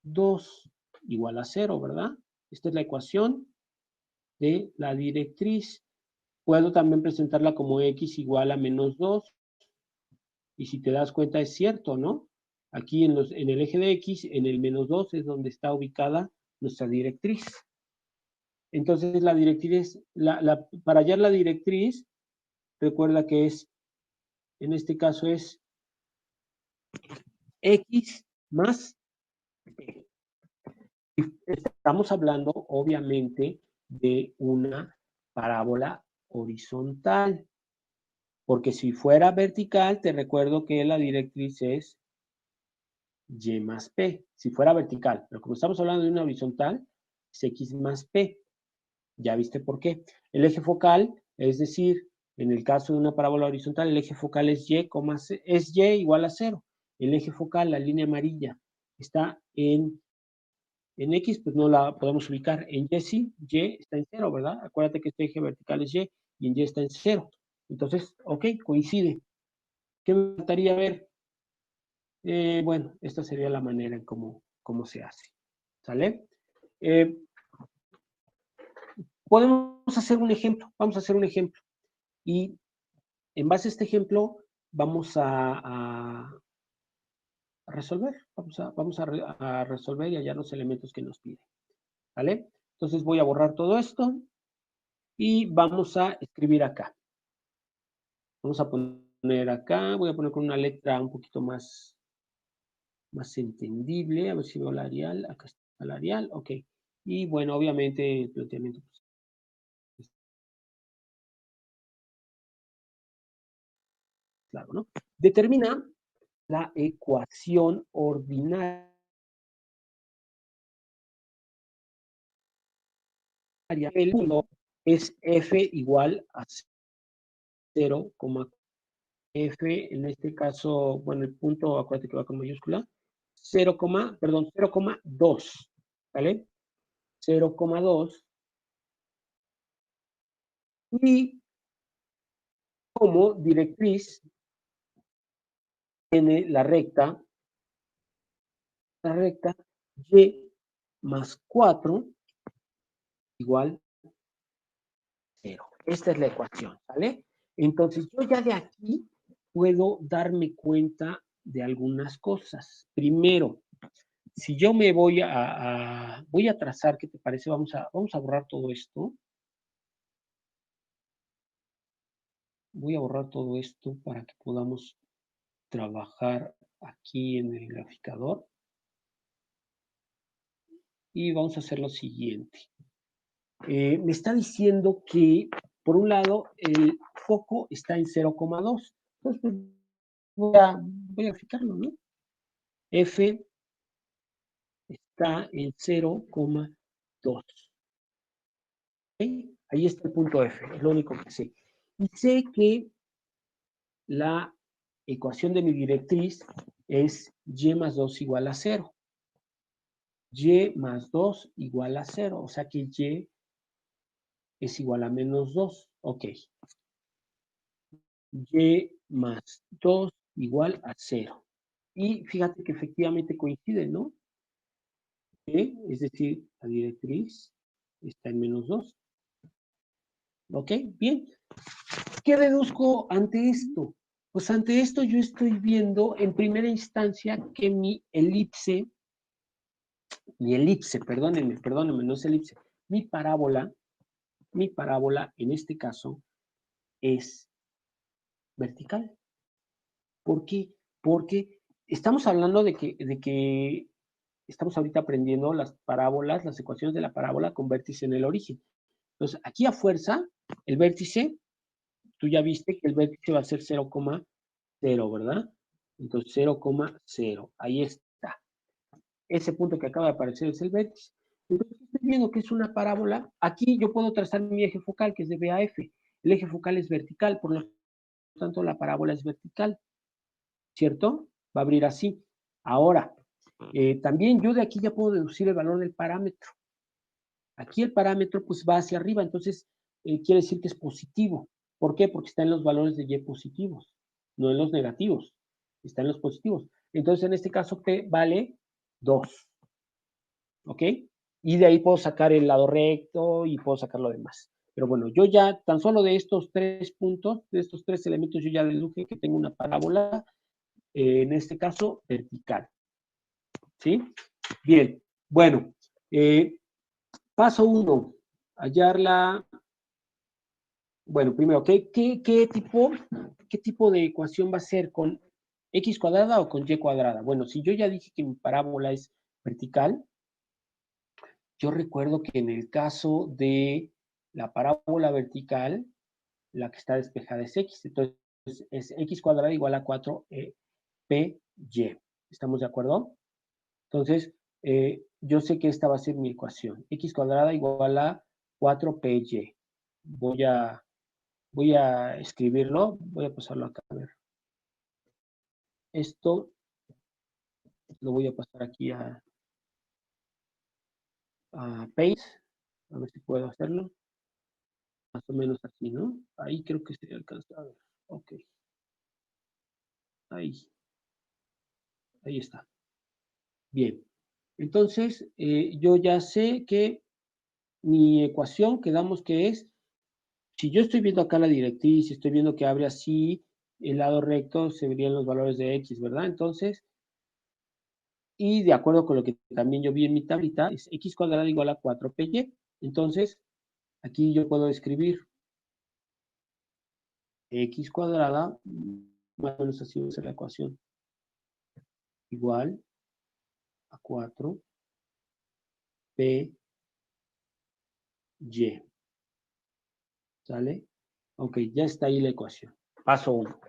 2 igual a 0, ¿verdad? Esta es la ecuación de la directriz. Puedo también presentarla como X igual a menos 2. Y si te das cuenta es cierto, ¿no? Aquí en el eje de X, en el menos 2 es donde está ubicada nuestra directriz. Entonces la directriz, para hallar la directriz, recuerda que es, en este caso es X más P. Estamos hablando, obviamente, de una parábola horizontal. Porque si fuera vertical, te recuerdo que la directriz es Y más P, si fuera vertical. Pero como estamos hablando de una horizontal, es X más P. ¿Ya viste por qué? El eje focal, es decir, en el caso de una parábola horizontal, el eje focal es es Y igual a 0. El eje focal, la línea amarilla, está en X, pues no la podemos ubicar. En Y sí, Y está en 0, ¿verdad? Acuérdate que este eje vertical es y en Y está en 0. Entonces, ok, coincide. ¿Qué me gustaría ver? Bueno, esta sería la manera en cómo se hace. ¿Sale? Podemos hacer un ejemplo. Vamos a hacer un ejemplo. Y en base a este ejemplo, vamos a resolver. Vamos a resolver y hallar los elementos que nos pide. ¿Vale? Entonces voy a borrar todo esto y vamos a escribir acá. Vamos a poner acá, voy a poner con una letra un poquito más entendible, a ver si veo la Arial, acá está la Arial, ok. Y bueno, obviamente el planteamiento pues, claro, ¿no? Determina la ecuación ordinaria. El mundo es f igual a 0, f, en este caso, bueno, el punto, acuérdate que va con mayúscula, 0,2, ¿vale? 0,2 y como directriz tiene la recta y más 4 igual 0. Esta es la ecuación, ¿vale? Entonces, yo ya de aquí puedo darme cuenta de algunas cosas. Primero, si yo me voy voy a trazar, ¿qué te parece? Vamos a borrar todo esto. Voy a borrar todo esto para que podamos trabajar aquí en el graficador. Y vamos a hacer lo siguiente. Me está diciendo que, por un lado, el foco está en 0,2. Entonces, pues, voy a graficarlo, ¿no? F está en 0,2. ¿Okay? Ahí está el punto F, es lo único que sé. Y sé que la ecuación de mi directriz es y más 2 igual a 0. Y más 2 igual a 0, o sea que y es igual a menos 2. Ok. Y más 2 igual a 0. Y fíjate que efectivamente coincide, ¿no? Es decir, la directriz está en menos 2. ¿Ok? Bien. ¿Qué deduzco ante esto? Pues ante esto yo estoy viendo en primera instancia que mi elipse, perdónenme, no es elipse, mi parábola en este caso es vertical. ¿Por qué? Porque estamos hablando de que estamos ahorita aprendiendo las parábolas, las ecuaciones de la parábola con vértice en el origen. Entonces, aquí a fuerza, el vértice, tú ya viste que el vértice va a ser 0,0, ¿verdad? Entonces, 0,0. Ahí está. Ese punto que acaba de aparecer es el vértice. Entonces, estoy viendo que es una parábola. Aquí yo puedo trazar mi eje focal, que es de B a F. El eje focal es vertical, por lo tanto, la parábola es vertical, ¿cierto? Va a abrir así. Ahora, también yo de aquí ya puedo deducir el valor del parámetro. Aquí el parámetro pues va hacia arriba, entonces quiere decir que es positivo. ¿Por qué? Porque está en los valores de y positivos, no en los negativos, está en los positivos. Entonces en este caso P vale 2, ¿ok? Y de ahí puedo sacar el lado recto y puedo sacar lo demás. Pero bueno, yo ya tan solo de estos 3 puntos, de estos 3 elementos, yo ya deduje que tengo una parábola, en este caso vertical, ¿sí? Bien, bueno, paso 1, hallarla. Bueno, primero, ¿qué tipo de ecuación va a ser? ¿Con x cuadrada o con y cuadrada? Bueno, si yo ya dije que mi parábola es vertical, yo recuerdo que en el caso de la parábola vertical, la que está despejada es x. Entonces, es x cuadrada igual a 4py. ¿Estamos de acuerdo? Entonces, yo sé que esta va a ser mi ecuación. X cuadrada igual a 4py. Voy a escribirlo, voy a pasarlo acá. A ver. Esto lo voy a pasar aquí a Paste, a ver si puedo hacerlo. Más o menos así, ¿no? Ahí creo que se alcanza a ver. Ok. Ahí está. Bien. Entonces, yo ya sé que mi ecuación, quedamos que es, si yo estoy viendo acá la directriz, estoy viendo que abre así, el lado recto se verían los valores de x, ¿verdad? Entonces, y de acuerdo con lo que también yo vi en mi tablita, es x cuadrada igual a 4py. Entonces, aquí yo puedo escribir x cuadrada, más o menos así va a ser la ecuación, igual a 4 p y. ¿Sale? Ok, ya está ahí la ecuación. Paso 1.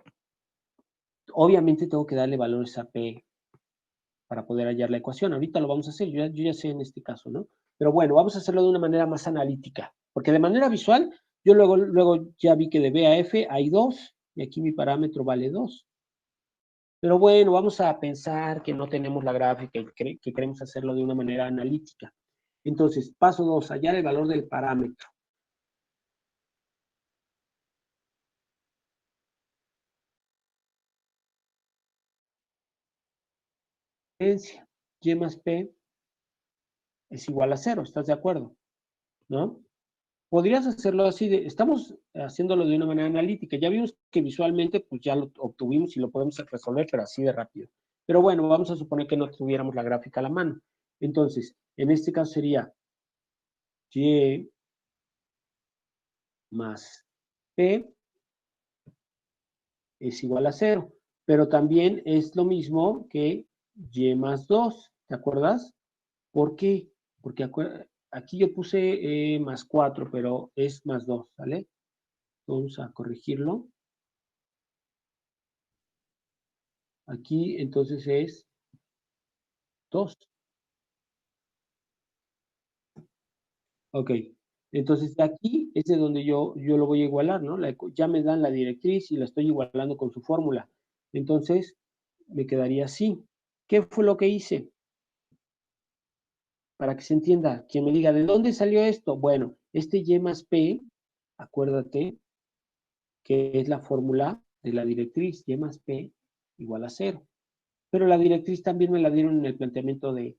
Obviamente tengo que darle valores a p para poder hallar la ecuación. Ahorita lo vamos a hacer, yo ya sé en este caso, ¿no? Pero bueno, vamos a hacerlo de una manera más analítica, porque de manera visual, yo luego ya vi que de B a F hay 2, y aquí mi parámetro vale 2. Pero bueno, vamos a pensar que no tenemos la gráfica y que queremos hacerlo de una manera analítica. Entonces, paso 2, hallar el valor del parámetro. Y más P es igual a 0, ¿estás de acuerdo? ¿No? Podrías hacerlo así, estamos haciéndolo de una manera analítica. Ya vimos que visualmente pues ya lo obtuvimos y lo podemos resolver, pero así de rápido. Pero bueno, vamos a suponer que no tuviéramos la gráfica a la mano. Entonces, en este caso sería y más p es igual a 0. Pero también es lo mismo que y más 2, ¿te acuerdas? ¿Por qué? Porque aquí yo puse más 4, pero es más 2, ¿vale? Vamos a corregirlo. Aquí entonces es 2. Ok. Entonces de aquí es de donde yo lo voy a igualar, ¿no? Ya me dan la directriz y la estoy igualando con su fórmula. Entonces me quedaría así. ¿Qué fue lo que hice? Para que se entienda, quien me diga, ¿de dónde salió esto? Bueno, este y más p, acuérdate que es la fórmula de la directriz, y más p igual a 0. Pero la directriz también me la dieron en el planteamiento del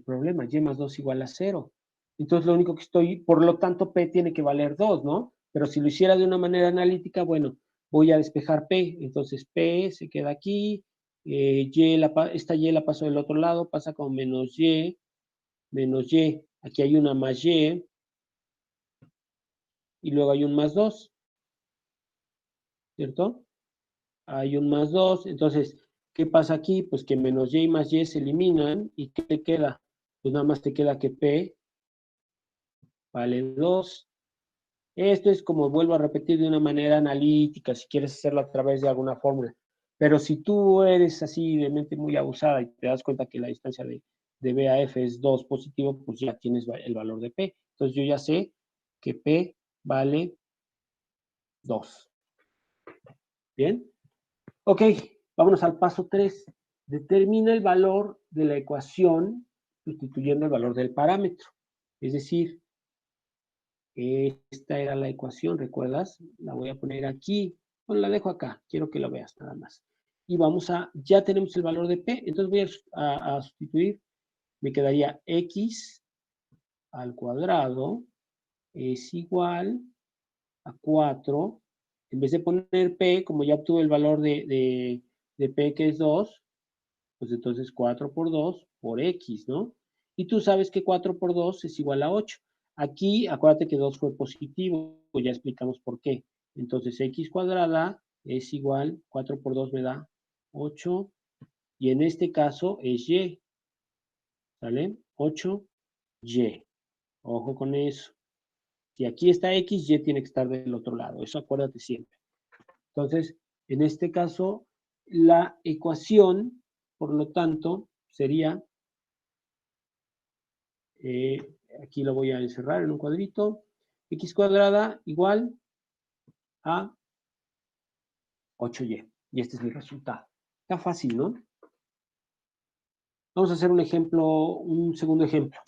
problema, y más 2 igual a 0. Entonces lo único que por lo tanto p tiene que valer 2, ¿no? Pero si lo hiciera de una manera analítica, bueno, voy a despejar p, entonces p se queda aquí, esta y la paso del otro lado, pasa con menos y, aquí hay una más y luego hay un más 2, ¿cierto? Hay un más 2, entonces, ¿qué pasa aquí? Pues que menos y más y se eliminan, ¿y qué te queda? Pues nada más te queda que p vale 2. Esto es como vuelvo a repetir de una manera analítica, si quieres hacerlo a través de alguna fórmula. Pero si tú eres así de mente muy abusada y te das cuenta que la distancia de B a F es 2 positivo, pues ya tienes el valor de P. Entonces yo ya sé que P vale 2. ¿Bien? Ok, vámonos al paso 3. Determina el valor de la ecuación sustituyendo el valor del parámetro. Es decir, esta era la ecuación, ¿recuerdas? La voy a poner aquí. Bueno, la dejo acá. Quiero que la veas nada más. Y ya tenemos el valor de P. Entonces voy a sustituir. Me quedaría X al cuadrado es igual a 4. En vez de poner P, como ya obtuve el valor de P que es 2, pues entonces 4 por 2 por X, ¿no? Y tú sabes que 4 por 2 es igual a 8. Aquí, acuérdate que 2 fue positivo, ya explicamos por qué. Entonces, X cuadrada es igual, 4 por 2 me da 8, y en este caso es Y, ¿sale? 8Y. Ojo con eso. Si aquí está X, Y tiene que estar del otro lado. Eso acuérdate siempre. Entonces, en este caso, la ecuación, por lo tanto, sería aquí lo voy a encerrar en un cuadrito, x cuadrada igual a 8y. Y este es mi resultado. Está fácil, ¿no? Vamos a hacer un ejemplo, un segundo ejemplo.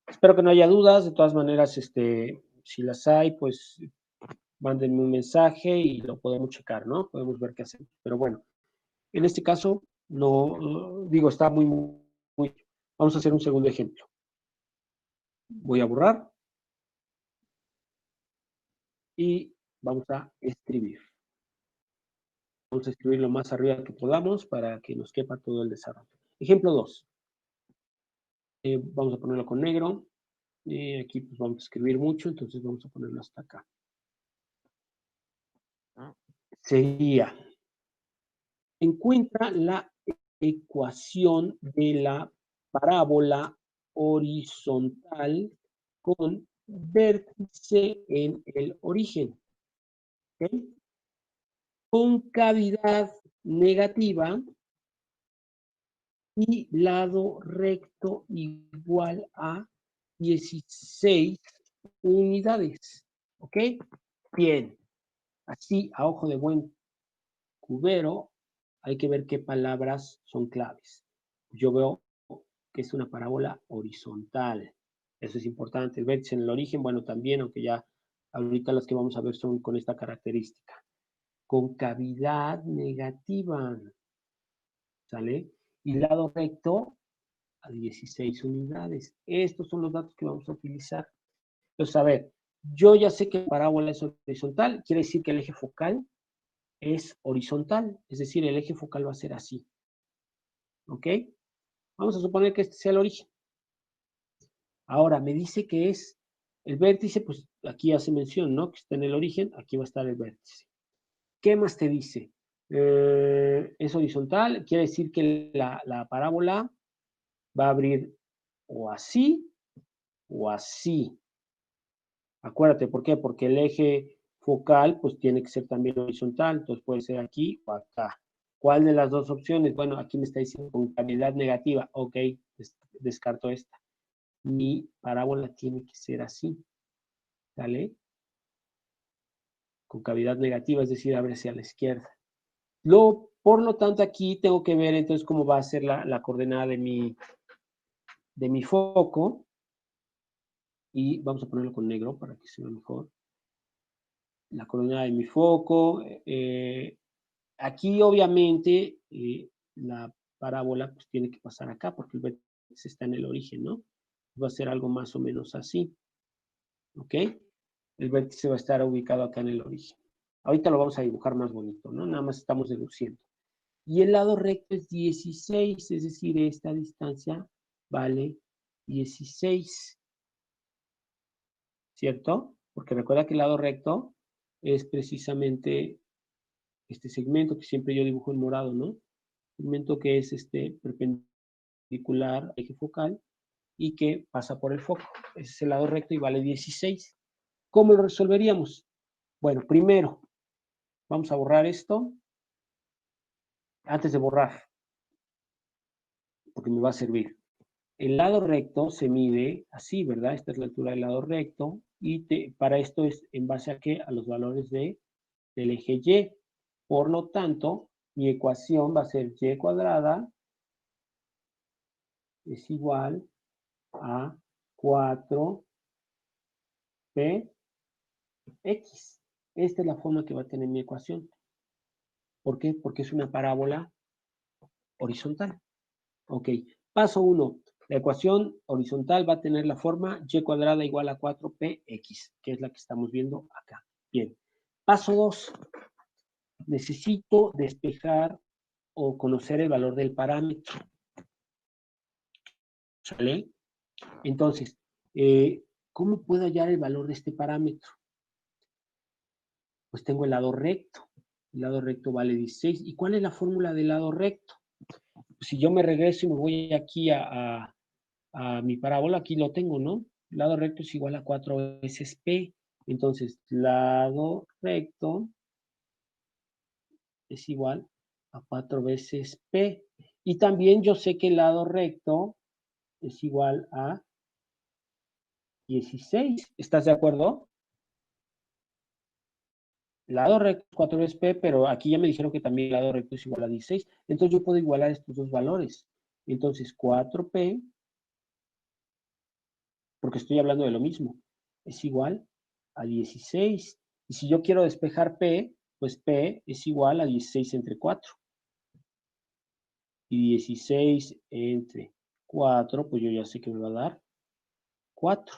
Espero que no haya dudas. De todas maneras, si las hay, pues mándenme un mensaje y lo podemos checar, ¿no? Podemos ver qué hacemos. Pero bueno, en este caso, no, digo, está muy. Vamos a hacer un segundo ejemplo. Voy a borrar y vamos a escribir. Vamos a escribir lo más arriba que podamos para que nos quepa todo el desarrollo. Ejemplo 2. Vamos a ponerlo con negro. Aquí pues vamos a escribir mucho, entonces vamos a ponerlo hasta acá. Sería, encuentra la ecuación de la parábola horizontal con vértice en el origen. ¿Okay? Con cavidad negativa y lado recto igual a 16 unidades. ¿Ok? Bien. Así, a ojo de buen cubero, hay que ver qué palabras son claves. Yo veo que es una parábola horizontal. Eso es importante. El vértice en el origen, bueno, también, aunque ya ahorita las que vamos a ver son con esta característica. Con cavidad negativa, ¿sale? Y lado recto a 16 unidades. Estos son los datos que vamos a utilizar. Entonces, a ver, yo ya sé que la parábola es horizontal, quiere decir que el eje focal es horizontal, es decir, el eje focal va a ser así. ¿Ok? Vamos a suponer que este sea el origen. Ahora, me dice que es el vértice, pues aquí hace mención, ¿no? Que está en el origen, aquí va a estar el vértice. ¿Qué más te dice? Es horizontal, quiere decir que la parábola va a abrir o así o así. Acuérdate, ¿por qué? Porque el eje focal, pues tiene que ser también horizontal, entonces puede ser aquí o acá. ¿Cuál de las dos opciones? Bueno, aquí me está diciendo con cavidad negativa. Ok, descarto esta. Mi parábola tiene que ser así, ¿vale? Con cavidad negativa, es decir, abre hacia la izquierda. Por lo tanto, aquí tengo que ver entonces cómo va a ser la coordenada de mi foco. Y vamos a ponerlo con negro para que se vea mejor. La coordenada de mi foco. Aquí, obviamente, la parábola pues, tiene que pasar acá porque el vértice está en el origen, ¿no? Va a ser algo más o menos así. ¿Ok? El vértice va a estar ubicado acá en el origen. Ahorita lo vamos a dibujar más bonito, ¿no? Nada más estamos deduciendo. Y el lado recto es 16, es decir, esta distancia vale 16. ¿Cierto? Porque recuerda que el lado recto es precisamente este segmento que siempre yo dibujo en morado, ¿no? Segmento que es perpendicular al eje focal y que pasa por el foco. Ese es el lado recto y vale 16. ¿Cómo lo resolveríamos? Bueno, primero, vamos a borrar esto. Antes de borrar, porque me va a servir. El lado recto se mide así, ¿verdad? Esta es la altura del lado recto. Y para esto es en base a qué? A los valores del eje Y. Por lo tanto, mi ecuación va a ser y cuadrada es igual a 4px. Esta es la forma que va a tener mi ecuación. ¿Por qué? Porque es una parábola horizontal. Ok, paso 1. La ecuación horizontal va a tener la forma y cuadrada igual a 4px, que es la que estamos viendo acá. Bien. Paso 2. Necesito despejar o conocer el valor del parámetro. ¿Sale? Entonces, ¿cómo puedo hallar el valor de este parámetro? Pues tengo el lado recto. El lado recto vale 16. ¿Y cuál es la fórmula del lado recto? Pues si yo me regreso y me voy aquí a mi parábola, aquí lo tengo, ¿no? El lado recto es igual a 4 veces P. Entonces, lado recto es igual a 4 veces P. Y también yo sé que el lado recto es igual a 16. ¿Estás de acuerdo? Lado recto es 4 veces P, pero aquí ya me dijeron que también el lado recto es igual a 16. Entonces yo puedo igualar estos dos valores. Entonces 4P, porque estoy hablando de lo mismo, es igual a 16. Y si yo quiero despejar P, pues P es igual a 16 entre 4. Y 16 entre 4, pues yo ya sé que me va a dar 4.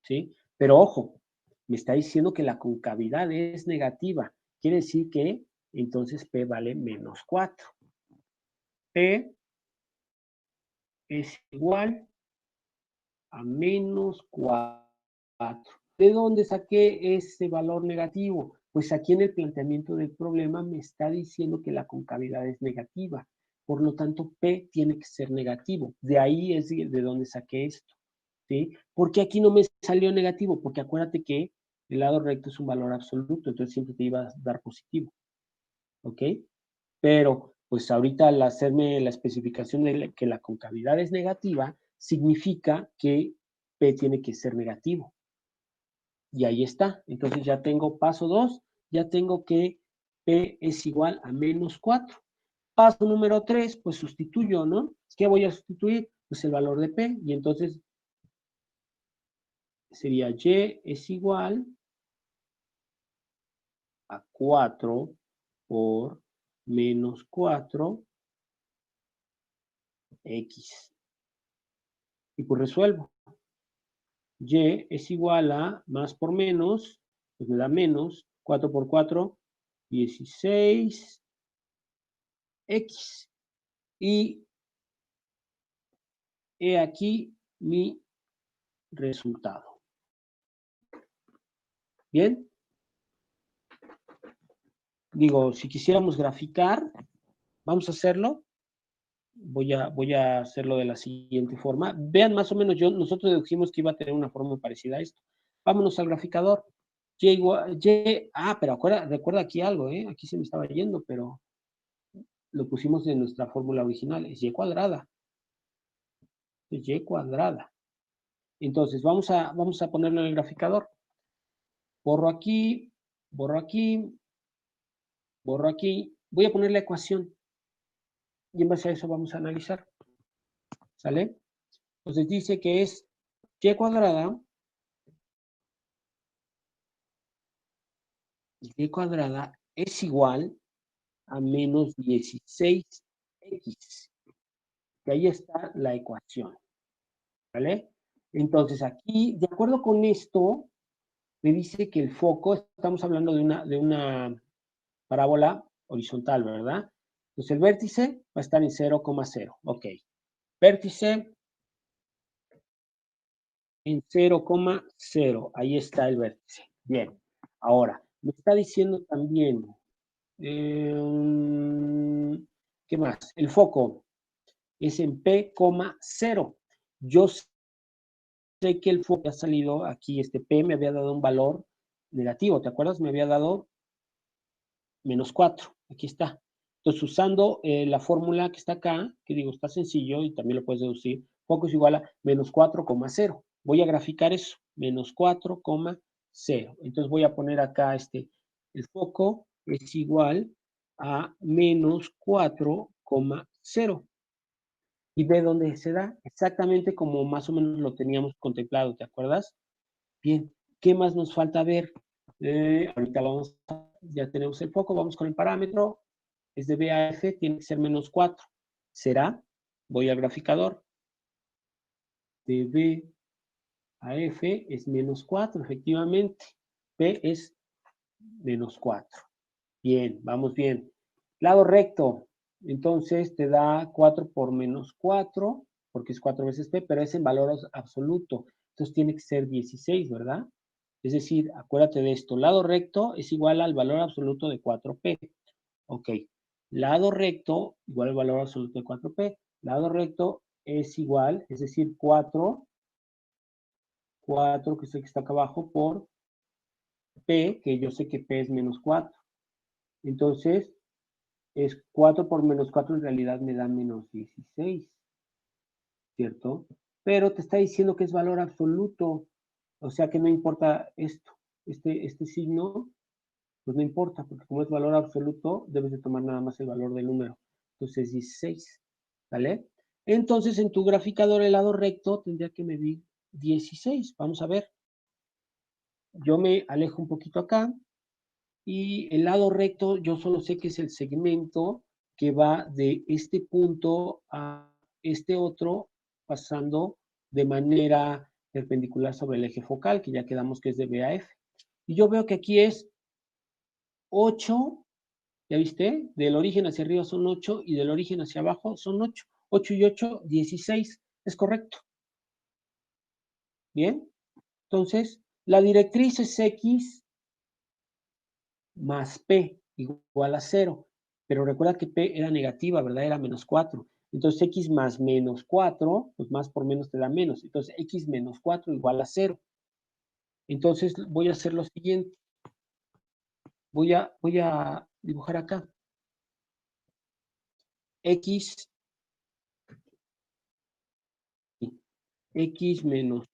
¿Sí? Pero ojo, me está diciendo que la concavidad es negativa. Quiere decir que entonces P vale menos 4. P es igual a menos 4. ¿De dónde saqué ese valor negativo? Pues aquí en el planteamiento del problema me está diciendo que la concavidad es negativa. Por lo tanto, P tiene que ser negativo. De ahí es de donde saqué esto. ¿Sí? ¿Por qué aquí no me salió negativo? Porque acuérdate que el lado recto es un valor absoluto, entonces siempre te iba a dar positivo. ¿Ok? Pero, pues ahorita al hacerme la especificación de que la concavidad es negativa, significa que P tiene que ser negativo. Y ahí está. Entonces ya tengo paso 2, ya tengo que P es igual a menos 4. Paso número 3, pues sustituyo, ¿no? ¿Qué voy a sustituir? Pues el valor de P. Y entonces sería Y es igual a 4 por menos 4X. Y pues resuelvo. Y es igual a más por menos, pues me da menos 4 por 4, 16X. Y he aquí mi resultado. Bien. Digo, si quisiéramos graficar, vamos a hacerlo. Voy a hacerlo de la siguiente forma. Vean más o menos, nosotros dedujimos que iba a tener una forma parecida a esto. Vámonos al graficador. Pero recuerda aquí algo, aquí se me estaba yendo, pero lo pusimos en nuestra fórmula original. Es Y cuadrada. Es Y cuadrada. Entonces, vamos a ponerlo en el graficador. Borro aquí, borro aquí, borro aquí. Voy a poner la ecuación. Y en base a eso vamos a analizar. ¿Sale? Entonces dice que es Y cuadrada es igual a menos 16X. Y ahí está la ecuación. ¿Vale? Entonces aquí, de acuerdo con esto, me dice que el foco, estamos hablando de una parábola horizontal, ¿verdad? Entonces el vértice va a estar en 0,0. Ok. Vértice en 0,0. Ahí está el vértice. Bien. Ahora, me está diciendo también, ¿qué más? El foco es en P, 0. Yo sé que el foco ha salido aquí, este P me había dado un valor negativo, ¿te acuerdas? Me había dado menos 4. Aquí está. Entonces, usando la fórmula que está acá, que digo, está sencillo y también lo puedes deducir, foco es igual a menos 4,0. Voy a graficar eso, menos 4,0. Entonces voy a poner acá el foco es igual a menos 4,0. Y ve dónde se da, exactamente como más o menos lo teníamos contemplado, ¿te acuerdas? Bien, ¿qué más nos falta ver? Ahorita ya tenemos el foco, vamos con el parámetro, es de B a F, tiene que ser menos 4. ¿Será? Voy al graficador. De B a F es menos 4, efectivamente. P es menos 4. Bien, vamos bien. Lado recto, entonces te da 4 por menos 4, porque es 4 veces P, pero es en valor absoluto. Entonces tiene que ser 16, ¿verdad? Es decir, acuérdate de esto. Lado recto es igual al valor absoluto de 4P. Ok. Lado recto igual al valor absoluto de 4P. Lado recto es igual, es decir, 4, que es el que está acá abajo, por P, que yo sé que P es menos 4. Entonces, es 4 por menos 4 en realidad me da menos 16, ¿cierto? Pero te está diciendo que es valor absoluto, o sea que no importa esto, este signo, pues no importa, porque como es valor absoluto, debes de tomar nada más el valor del número. Entonces 16, ¿vale? Entonces en tu graficador el lado recto tendría que medir 16. Vamos a ver. Yo me alejo un poquito acá y el lado recto yo solo sé que es el segmento que va de este punto a este otro pasando de manera perpendicular sobre el eje focal, que ya quedamos que es de B a F. Y yo veo que aquí es 8, ¿ya viste? Del origen hacia arriba son 8 y del origen hacia abajo son 8. 8 y 8, 16. ¿Es correcto? Bien. Entonces, la directriz es X más P igual a 0. Pero recuerda que P era negativa, ¿verdad? Era menos 4. Entonces, X más menos 4, pues más por menos te da menos. Entonces, X menos 4 igual a 0. Entonces, voy a hacer lo siguiente. Voy a dibujar acá. X menos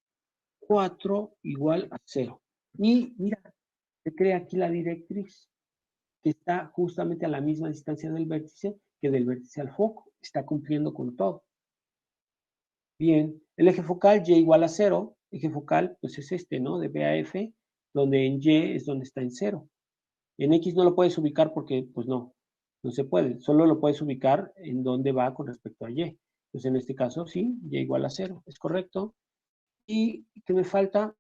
4 igual a 0. Y mira, se crea aquí la directriz, que está justamente a la misma distancia del vértice que del vértice al foco. Está cumpliendo con todo. Bien, el eje focal Y igual a 0. Eje focal, pues es este, ¿no? De B a F, donde en Y es donde está en 0. En X no lo puedes ubicar porque, pues no se puede. Solo lo puedes ubicar en donde va con respecto a Y. Pues en este caso, sí, Y igual a 0. ¿Es correcto? ¿Y qué me falta?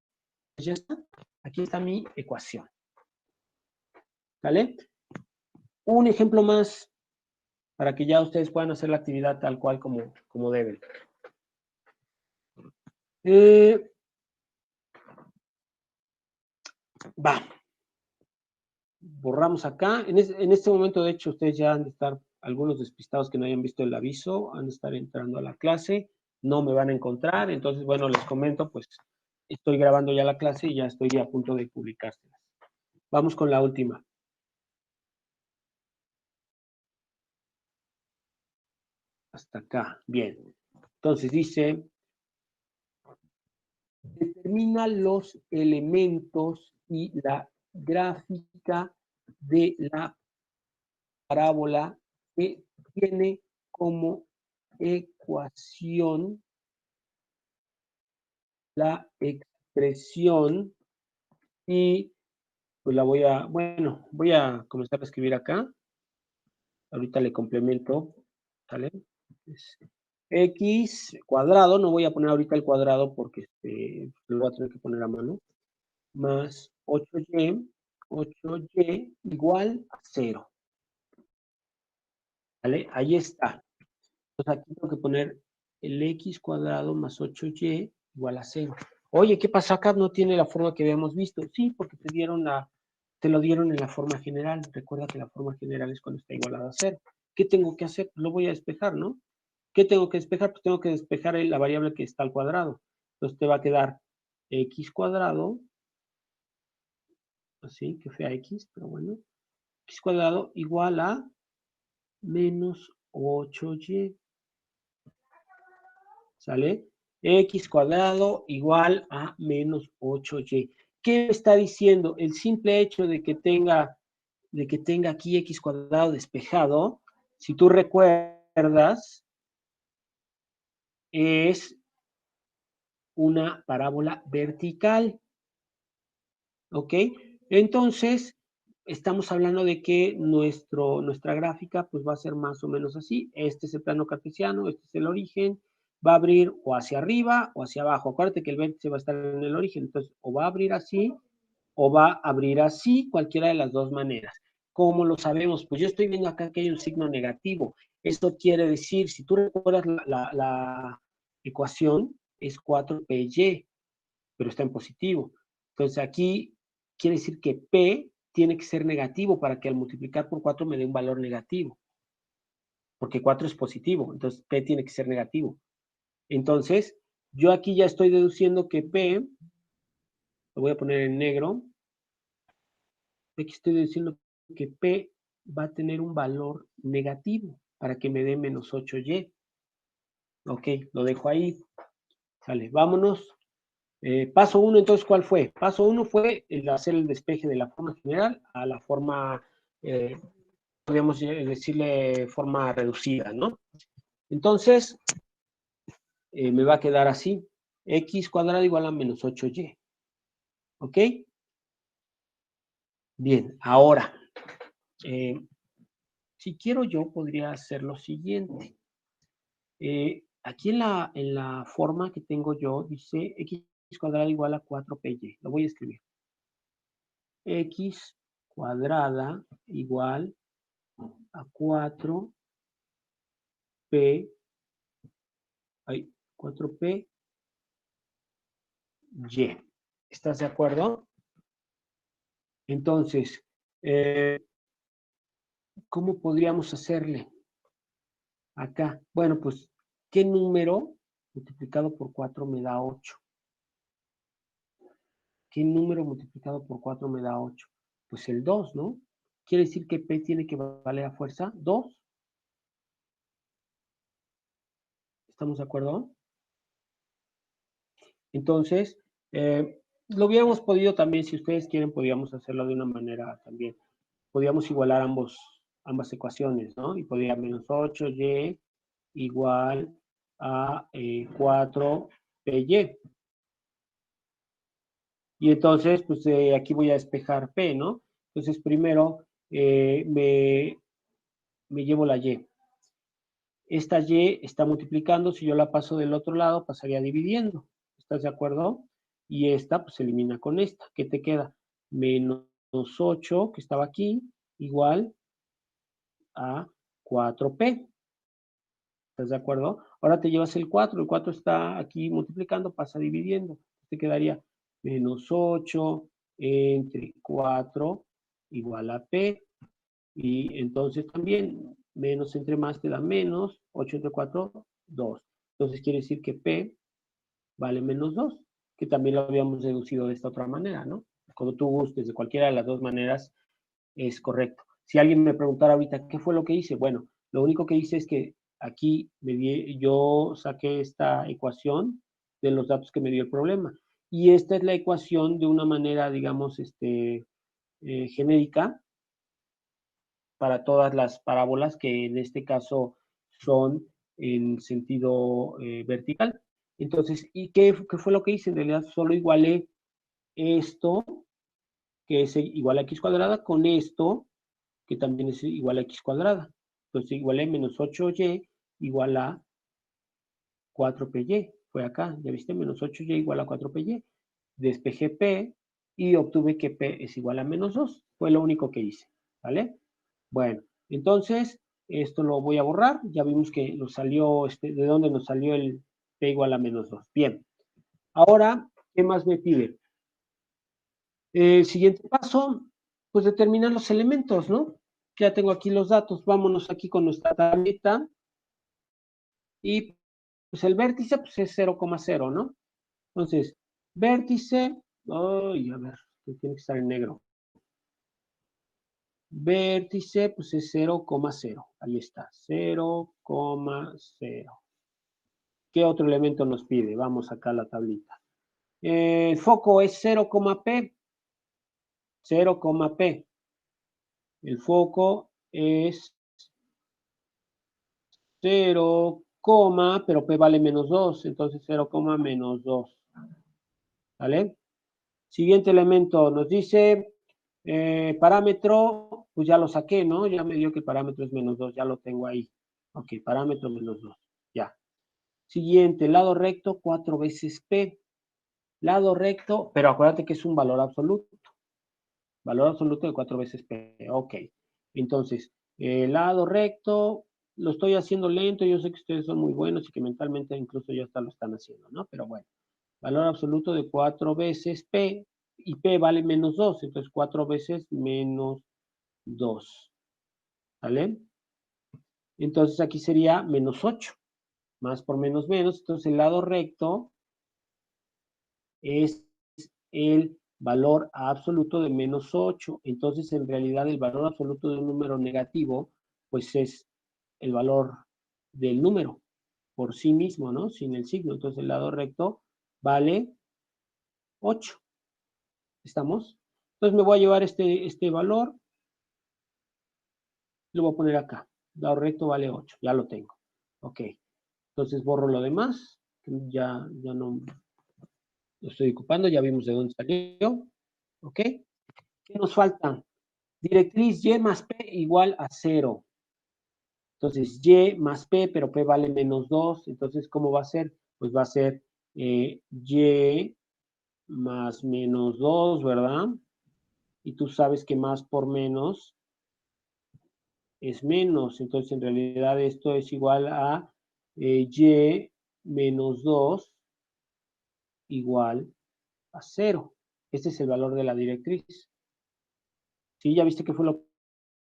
Pues ya está. Aquí está mi ecuación. ¿Vale? Un ejemplo más para que ya ustedes puedan hacer la actividad tal cual como deben. Va. Borramos acá. En este momento, de hecho, ustedes ya han de estar, algunos despistados que no hayan visto el aviso, han de estar entrando a la clase. No me van a encontrar. Entonces, bueno, les comento, pues, estoy grabando ya la clase y ya estoy a punto de publicárselas. Vamos con la última. Hasta acá. Bien. Entonces dice, determina los elementos y la gráfica de la parábola que tiene como ecuación la expresión y pues la voy a comenzar a escribir acá. Ahorita le complemento, ¿vale? Es X cuadrado, no voy a poner ahorita el cuadrado porque lo voy a tener que poner a mano, más 8y igual a 0. ¿Vale? Ahí está. Entonces aquí tengo que poner el X cuadrado más 8y igual a 0. Oye, ¿qué pasa acá? No tiene la forma que habíamos visto. Sí, porque te lo dieron en la forma general. Recuerda que la forma general es cuando está igualada a 0. ¿Qué tengo que hacer? Lo voy a despejar, ¿no? ¿Qué tengo que despejar? Pues tengo que despejar la variable que está al cuadrado. Entonces te va a quedar X cuadrado, así, que fea X, pero bueno, X cuadrado igual a menos 8y. ¿Sale? X cuadrado igual a menos 8y. ¿Qué está diciendo? El simple hecho de que tenga aquí X cuadrado despejado, si tú recuerdas, es una parábola vertical. ¿Ok? Entonces, estamos hablando de que nuestra gráfica pues va a ser más o menos así. Este es el plano cartesiano, este es el origen. Va a abrir o hacia arriba o hacia abajo. Acuérdate que el vértice va a estar en el origen. Entonces, o va a abrir así o va a abrir así, cualquiera de las dos maneras. ¿Cómo lo sabemos? Pues yo estoy viendo acá que hay un signo negativo. Esto quiere decir, si tú recuerdas la ecuación, es 4py, pero está en positivo. Entonces aquí quiere decir que P tiene que ser negativo para que al multiplicar por 4 me dé un valor negativo. Porque 4 es positivo, entonces P tiene que ser negativo. Entonces, yo aquí ya estoy deduciendo que P, lo voy a poner en negro, aquí estoy deduciendo que P va a tener un valor negativo para que me dé menos 8y. Ok, lo dejo ahí. Sale, vámonos. Paso 1, entonces, ¿cuál fue? Paso 1 fue el hacer el despeje de la forma general a la forma, podríamos decirle forma reducida, ¿no? Entonces, me va a quedar así, x cuadrado igual a menos 8y. ¿Ok? Bien, ahora, si quiero yo, podría hacer lo siguiente. Aquí en la forma que tengo yo, dice x cuadrado igual a 4py. Lo voy a escribir. X cuadrada igual a 4p Hay 4P, Y. ¿Estás de acuerdo? Entonces, ¿cómo podríamos hacerle acá? Bueno, pues, ¿qué número multiplicado por 4 me da 8? ¿Qué número multiplicado por 4 me da 8? Pues el 2, ¿no? Quiere decir que P tiene que valer a fuerza 2. ¿Estamos de acuerdo? Entonces, lo hubiéramos podido también, si ustedes quieren, podríamos hacerlo de una manera también. Podríamos igualar ambas ecuaciones, ¿no? Y podría menos 8y igual a 4py. Y entonces, pues aquí voy a despejar p, ¿no? Entonces, primero me llevo la y. Esta y está multiplicando, si yo la paso del otro lado, pasaría dividiendo. ¿Estás de acuerdo? Y esta, pues, se elimina con esta. ¿Qué te queda? Menos 8, que estaba aquí, igual a 4p. ¿Estás de acuerdo? Ahora te llevas el 4 está aquí multiplicando, pasa dividiendo. Te quedaría menos 8 entre 4 igual a p. Y entonces también menos entre más te da menos, 8 entre 4, 2. Entonces quiere decir que P vale menos 2, que también lo habíamos deducido de esta otra manera, ¿no? Cuando tú gustes, de cualquiera de las dos maneras es correcto. Si alguien me preguntara ahorita qué fue lo que hice, bueno, lo único que hice es que aquí yo saqué esta ecuación de los datos que me dio el problema. Y esta es la ecuación de una manera, digamos, genérica, para todas las parábolas, que en este caso son en sentido vertical. Entonces, ¿y qué fue lo que hice? En realidad solo igualé esto, que es igual a x cuadrada, con esto, que también es igual a x cuadrada. Entonces igualé menos 8y igual a 4py. Fue acá, ya viste, menos 8y igual a 4py. Despejé p y obtuve que p es igual a menos 2. Fue lo único que hice, ¿vale? Bueno, entonces, esto lo voy a borrar. Ya vimos que nos salió, de dónde nos salió el p igual a menos 2. Bien. Ahora, ¿qué más me pide? El siguiente paso, pues determinar los elementos, ¿no? Ya tengo aquí los datos. Vámonos aquí con nuestra tablita. Y pues el vértice pues es 0,0, ¿no? Entonces, vértice, ay, a ver, tiene que estar en negro. Vértice, pues es 0,0. Ahí está, 0,0. ¿Qué otro elemento nos pide? Vamos acá a la tablita. El foco es 0,p. 0,p. El foco es 0, pero p vale menos 2. Entonces 0, menos 2. ¿Vale? Siguiente elemento nos dice parámetro, pues ya lo saqué, ¿no? Ya me dio que el parámetro es menos 2, ya lo tengo ahí. Ok, parámetro menos 2, ya. Siguiente, lado recto, 4 veces P. Lado recto, pero acuérdate que es un valor absoluto. Valor absoluto de 4 veces P. Ok. Entonces, lado recto, lo estoy haciendo lento. Yo sé que ustedes son muy buenos y que mentalmente incluso ya hasta lo están haciendo, ¿no? Pero bueno. Valor absoluto de 4 veces P. Y P vale menos 2. Entonces, 4 veces menos 2. ¿Vale? Entonces, aquí sería menos 8. Más por menos menos. Entonces, el lado recto es el valor absoluto de menos 8. Entonces, en realidad, el valor absoluto de un número negativo, pues es el valor del número por sí mismo, ¿no? Sin el signo. Entonces, el lado recto vale 8. ¿Estamos? Entonces, me voy a llevar este valor. Lo voy a poner acá. Lado recto vale 8. Ya lo tengo. Ok. Entonces, borro lo demás. Ya no lo estoy ocupando. Ya vimos de dónde salió. Ok. ¿Qué nos falta? Directriz y más p igual a 0. Entonces, y más p, pero p vale menos 2. Entonces, ¿cómo va a ser? Pues va a ser y más menos 2, ¿verdad? Y tú sabes que más por menos es menos. Entonces, en realidad, esto es igual a y menos 2 igual a 0. Este es el valor de la directriz. ¿Sí? ¿Ya viste qué fue lo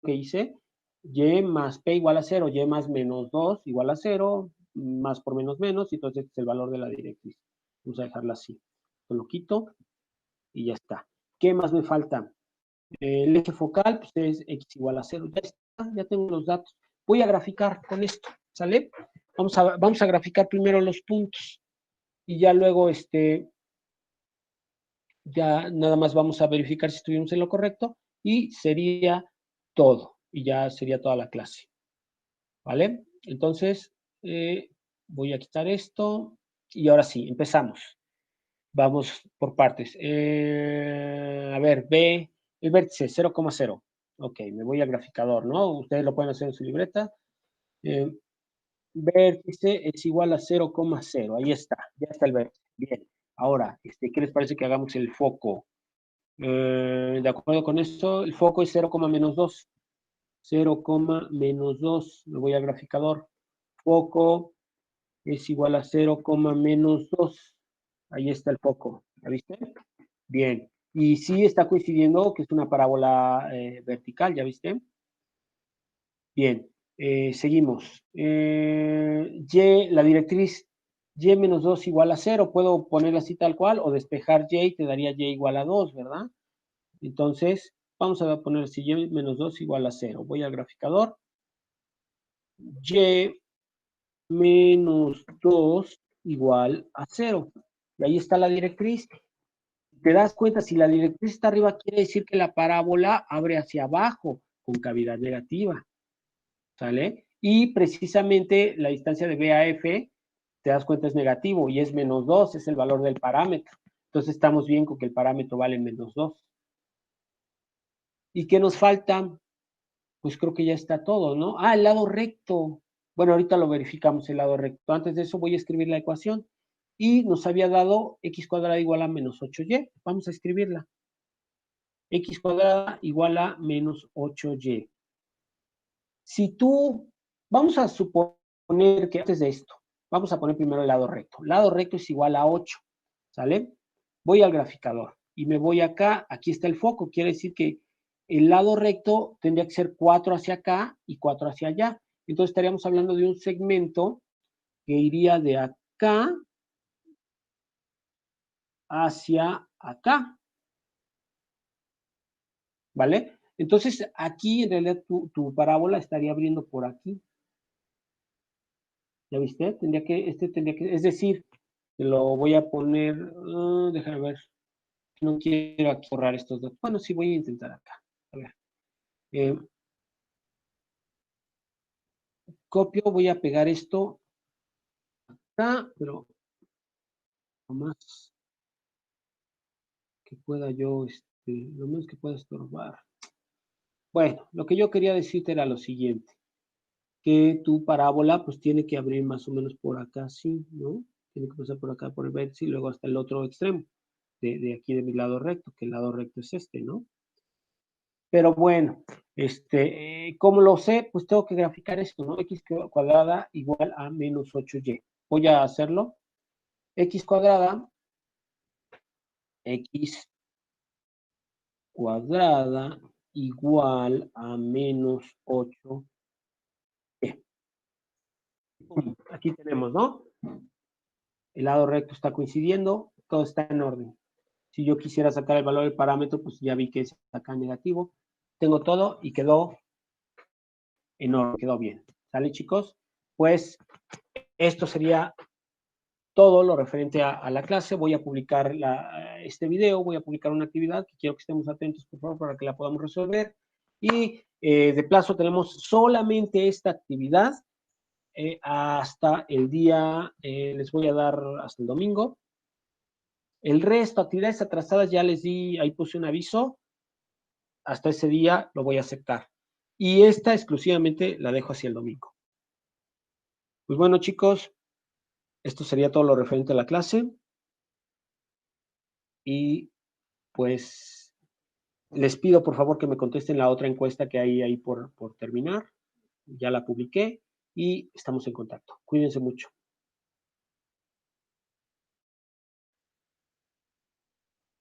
que hice? Y más P igual a 0, Y más menos 2 igual a 0, más por menos menos, y entonces este es el valor de la directriz. Vamos a dejarla así. Lo quito y ya está. ¿Qué más me falta? El eje focal pues es x igual a 0. Ya está, ya tengo los datos. Voy a graficar con esto, ¿sale? Vamos a graficar primero los puntos y ya luego ya nada más vamos a verificar si estuvimos en lo correcto y sería todo. Y ya sería toda la clase. ¿Vale? Entonces, voy a quitar esto y ahora sí, empezamos. Vamos por partes. A ver, B, el vértice 0,0. Ok, me voy al graficador, ¿no? Ustedes lo pueden hacer en su libreta. Vértice es igual a 0,0. Ahí está, ya está el vértice. Bien. Ahora, ¿qué les parece que hagamos el foco? De acuerdo con esto, el foco es 0, menos 2. 0, menos 2. Me voy al graficador. Foco es igual a 0, menos 2. Ahí está el foco. ¿La viste? Bien. Y sí está coincidiendo que es una parábola vertical, ¿ya viste? Bien. Seguimos. La directriz y menos 2 igual a 0. Puedo ponerla así tal cual o despejar y y te daría y igual a 2, ¿verdad? Entonces, vamos a poner si y menos 2 igual a 0. Voy al graficador. Y menos 2 igual a 0. Y ahí está la directriz. Te das cuenta, si la directriz está arriba, quiere decir que la parábola abre hacia abajo con cavidad negativa. ¿Sale? Y precisamente la distancia de B a F, te das cuenta, es negativo y es menos 2, es el valor del parámetro. Entonces estamos bien con que el parámetro vale menos 2. ¿Y qué nos falta? Pues creo que ya está todo, ¿no? Ah, el lado recto. Bueno, ahorita lo verificamos, el lado recto. Antes de eso voy a escribir la ecuación. Y nos había dado x cuadrada igual a menos 8y. Vamos a escribirla. X cuadrada igual a menos 8y. Si tú, vamos a suponer que antes de esto, vamos a poner primero el lado recto. Lado recto es igual a 8, ¿sale? Voy al graficador y me voy acá, aquí está el foco, quiere decir que el lado recto tendría que ser 4 hacia acá y 4 hacia allá. Entonces estaríamos hablando de un segmento que iría de acá hacia acá, ¿vale? Entonces aquí en realidad tu parábola estaría abriendo por aquí. ¿Ya viste? Tendría que, es decir, lo voy a poner, déjame ver, no quiero aquí borrar estos datos. Bueno, sí, voy a intentar acá. A ver. Eh, Copio, voy a pegar esto acá, pero lo más que pueda yo, lo menos que pueda estorbar. Bueno, lo que yo quería decirte era lo siguiente, que tu parábola pues tiene que abrir más o menos por acá, sí, ¿no? Tiene que pasar por acá por el vértice y luego hasta el otro extremo, de aquí de mi lado recto, que el lado recto es ¿no? Pero bueno, ¿cómo lo sé? Pues tengo que graficar esto, ¿no? X cuadrada igual a menos 8y. Voy a hacerlo. X cuadrada igual a menos 8y. Aquí tenemos, ¿no? El lado recto está coincidiendo, todo está en orden. Si yo quisiera sacar el valor del parámetro, pues ya vi que es acá negativo. Tengo todo y quedó en orden, quedó bien. ¿Sale, chicos? Pues esto sería todo lo referente a la clase. Voy a publicar este video, voy a publicar una actividad que quiero que estemos atentos, por favor, para que la podamos resolver. Y de plazo tenemos solamente esta actividad hasta el día, les voy a dar hasta el domingo. El resto, actividades atrasadas, ya les di, ahí puse un aviso. Hasta ese día lo voy a aceptar. Y esta exclusivamente la dejo hacia el domingo. Pues bueno, chicos, esto sería todo lo referente a la clase. Y pues les pido por favor que me contesten la otra encuesta que hay ahí por terminar. Ya la publiqué y estamos en contacto. Cuídense mucho.